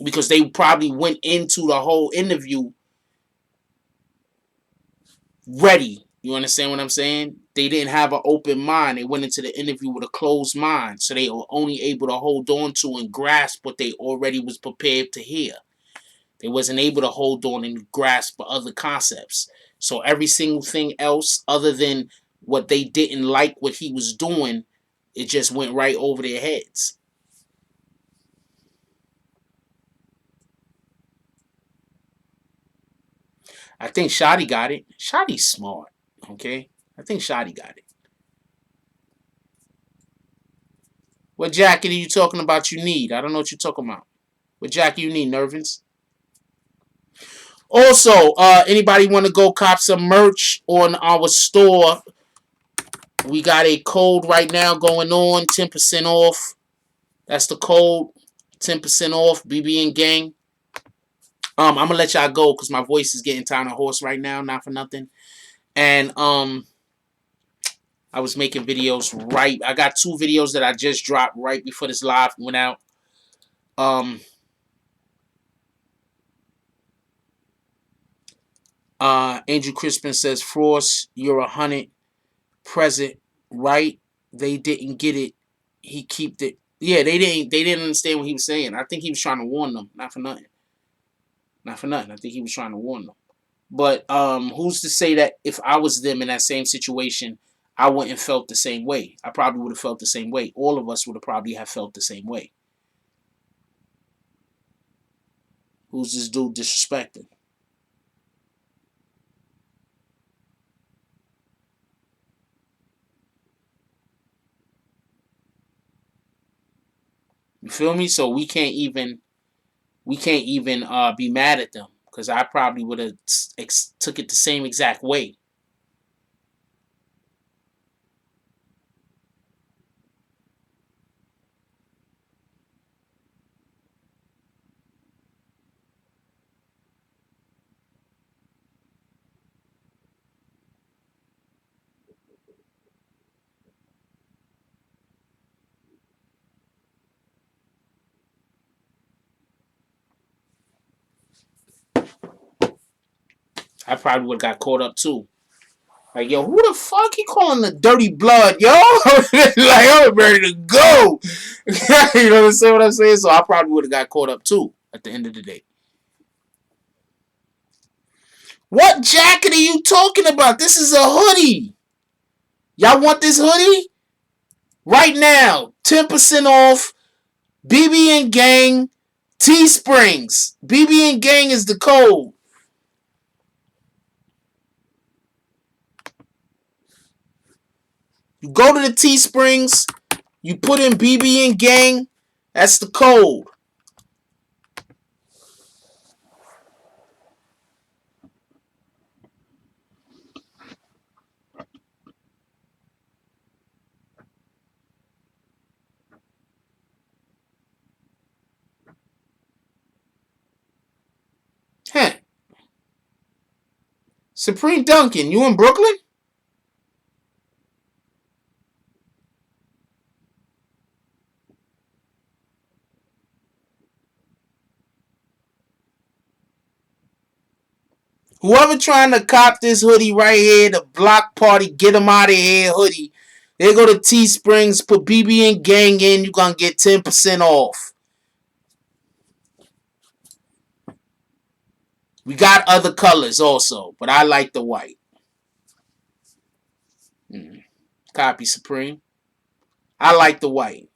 Because they probably went into the whole interview ready. You understand what I'm saying? They didn't have an open mind. They went into the interview with a closed mind. So they were only able to hold on to and grasp what they already was prepared to hear. They wasn't able to hold on and grasp other concepts. So every single thing else other than what they didn't like what he was doing, it just went right over their heads. I think Shotty got it. Shotty's smart. Okay? I think Shotty got it. What jacket are you talking about you need? I don't know what you're talking about. What jacket you need, Nervins? Also, anybody want to go cop some merch on our store? We got a code right now going on, 10% off. That's the code, 10% off, BBN Gang. I'm gonna let y'all go because my voice is getting kind of hoarse right now, not for nothing. And I was making videos right. I got 2 videos that I just dropped right before this live went out. Andrew Crispin says, Frost, you're 100 present, right? They didn't get it. He kept it. Yeah, they didn't understand what he was saying. I think he was trying to warn them, not for nothing. Not for nothing. I think he was trying to warn them. But who's to say that if I was them in that same situation, I wouldn't have felt the same way? I probably would have felt the same way. All of us would have probably have felt the same way. Who's this dude disrespecting? You feel me? So we can't even be mad at them because I probably would have took it the same exact way. I probably would have got caught up too. Like, yo, who the fuck he calling the dirty blood, yo? Like, I'm ready to go. You know what I'm saying? So I probably would have got caught up too at the end of the day. What jacket are you talking about? This is a hoodie. Y'all want this hoodie? Right now, 10% off. BBN Gang Teesprings. BBN Gang is the code. You go to the Teesprings, you put in BBN Gang, that's the code. Huh. Supreme Duncan, you in Brooklyn? Whoever trying to cop this hoodie right here, the block party, get them out of here hoodie. They go to Teesprings, put BBN Gang in, you gonna get 10% off. We got other colors also, but I like the white. Copy Supreme. I like the white.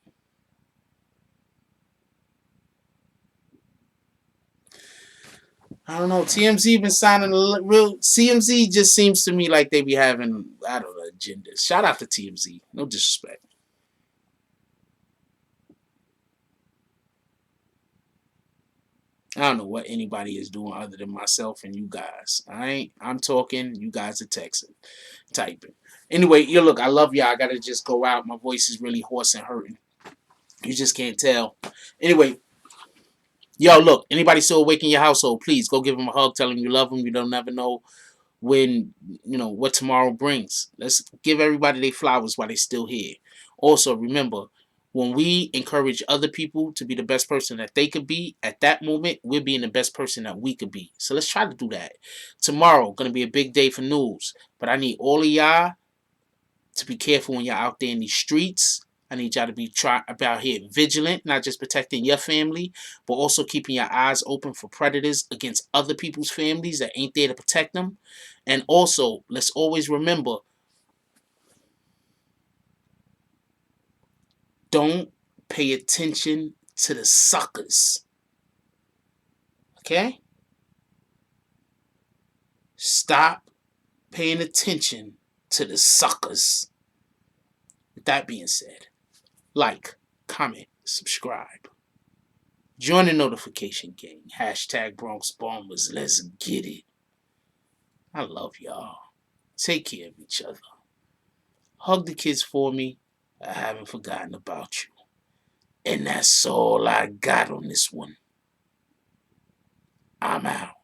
I don't know. TMZ been signing a real. CMZ just seems to me like they be having, I don't know, agendas. Shout out to TMZ. No disrespect. I don't know what anybody is doing other than myself and you guys. I'm talking. You guys are texting, typing. Anyway, you look. I love y'all. I gotta just go out. My voice is really hoarse and hurting. You just can't tell. Anyway, yo, look. Anybody still awake in your household? Please go give them a hug. Tell them you love them. You don't never know when what tomorrow brings. Let's give everybody their flowers while they're still here. Also, remember, when we encourage other people to be the best person that they could be at that moment, we're being the best person that we could be. So let's try to do that. Tomorrow gonna be a big day for news, but I need all of y'all to be careful when you're out there in these streets. I need y'all to be about here vigilant, not just protecting your family, but also keeping your eyes open for predators against other people's families that ain't there to protect them. And also, let's always remember, don't pay attention to the suckers. Okay? Stop paying attention to the suckers. With that being said, like, comment, subscribe. Join the notification gang. Hashtag Bronx Bombers. Let's get it. I love y'all. Take care of each other. Hug the kids for me. I haven't forgotten about you. And that's all I got on this one. I'm out.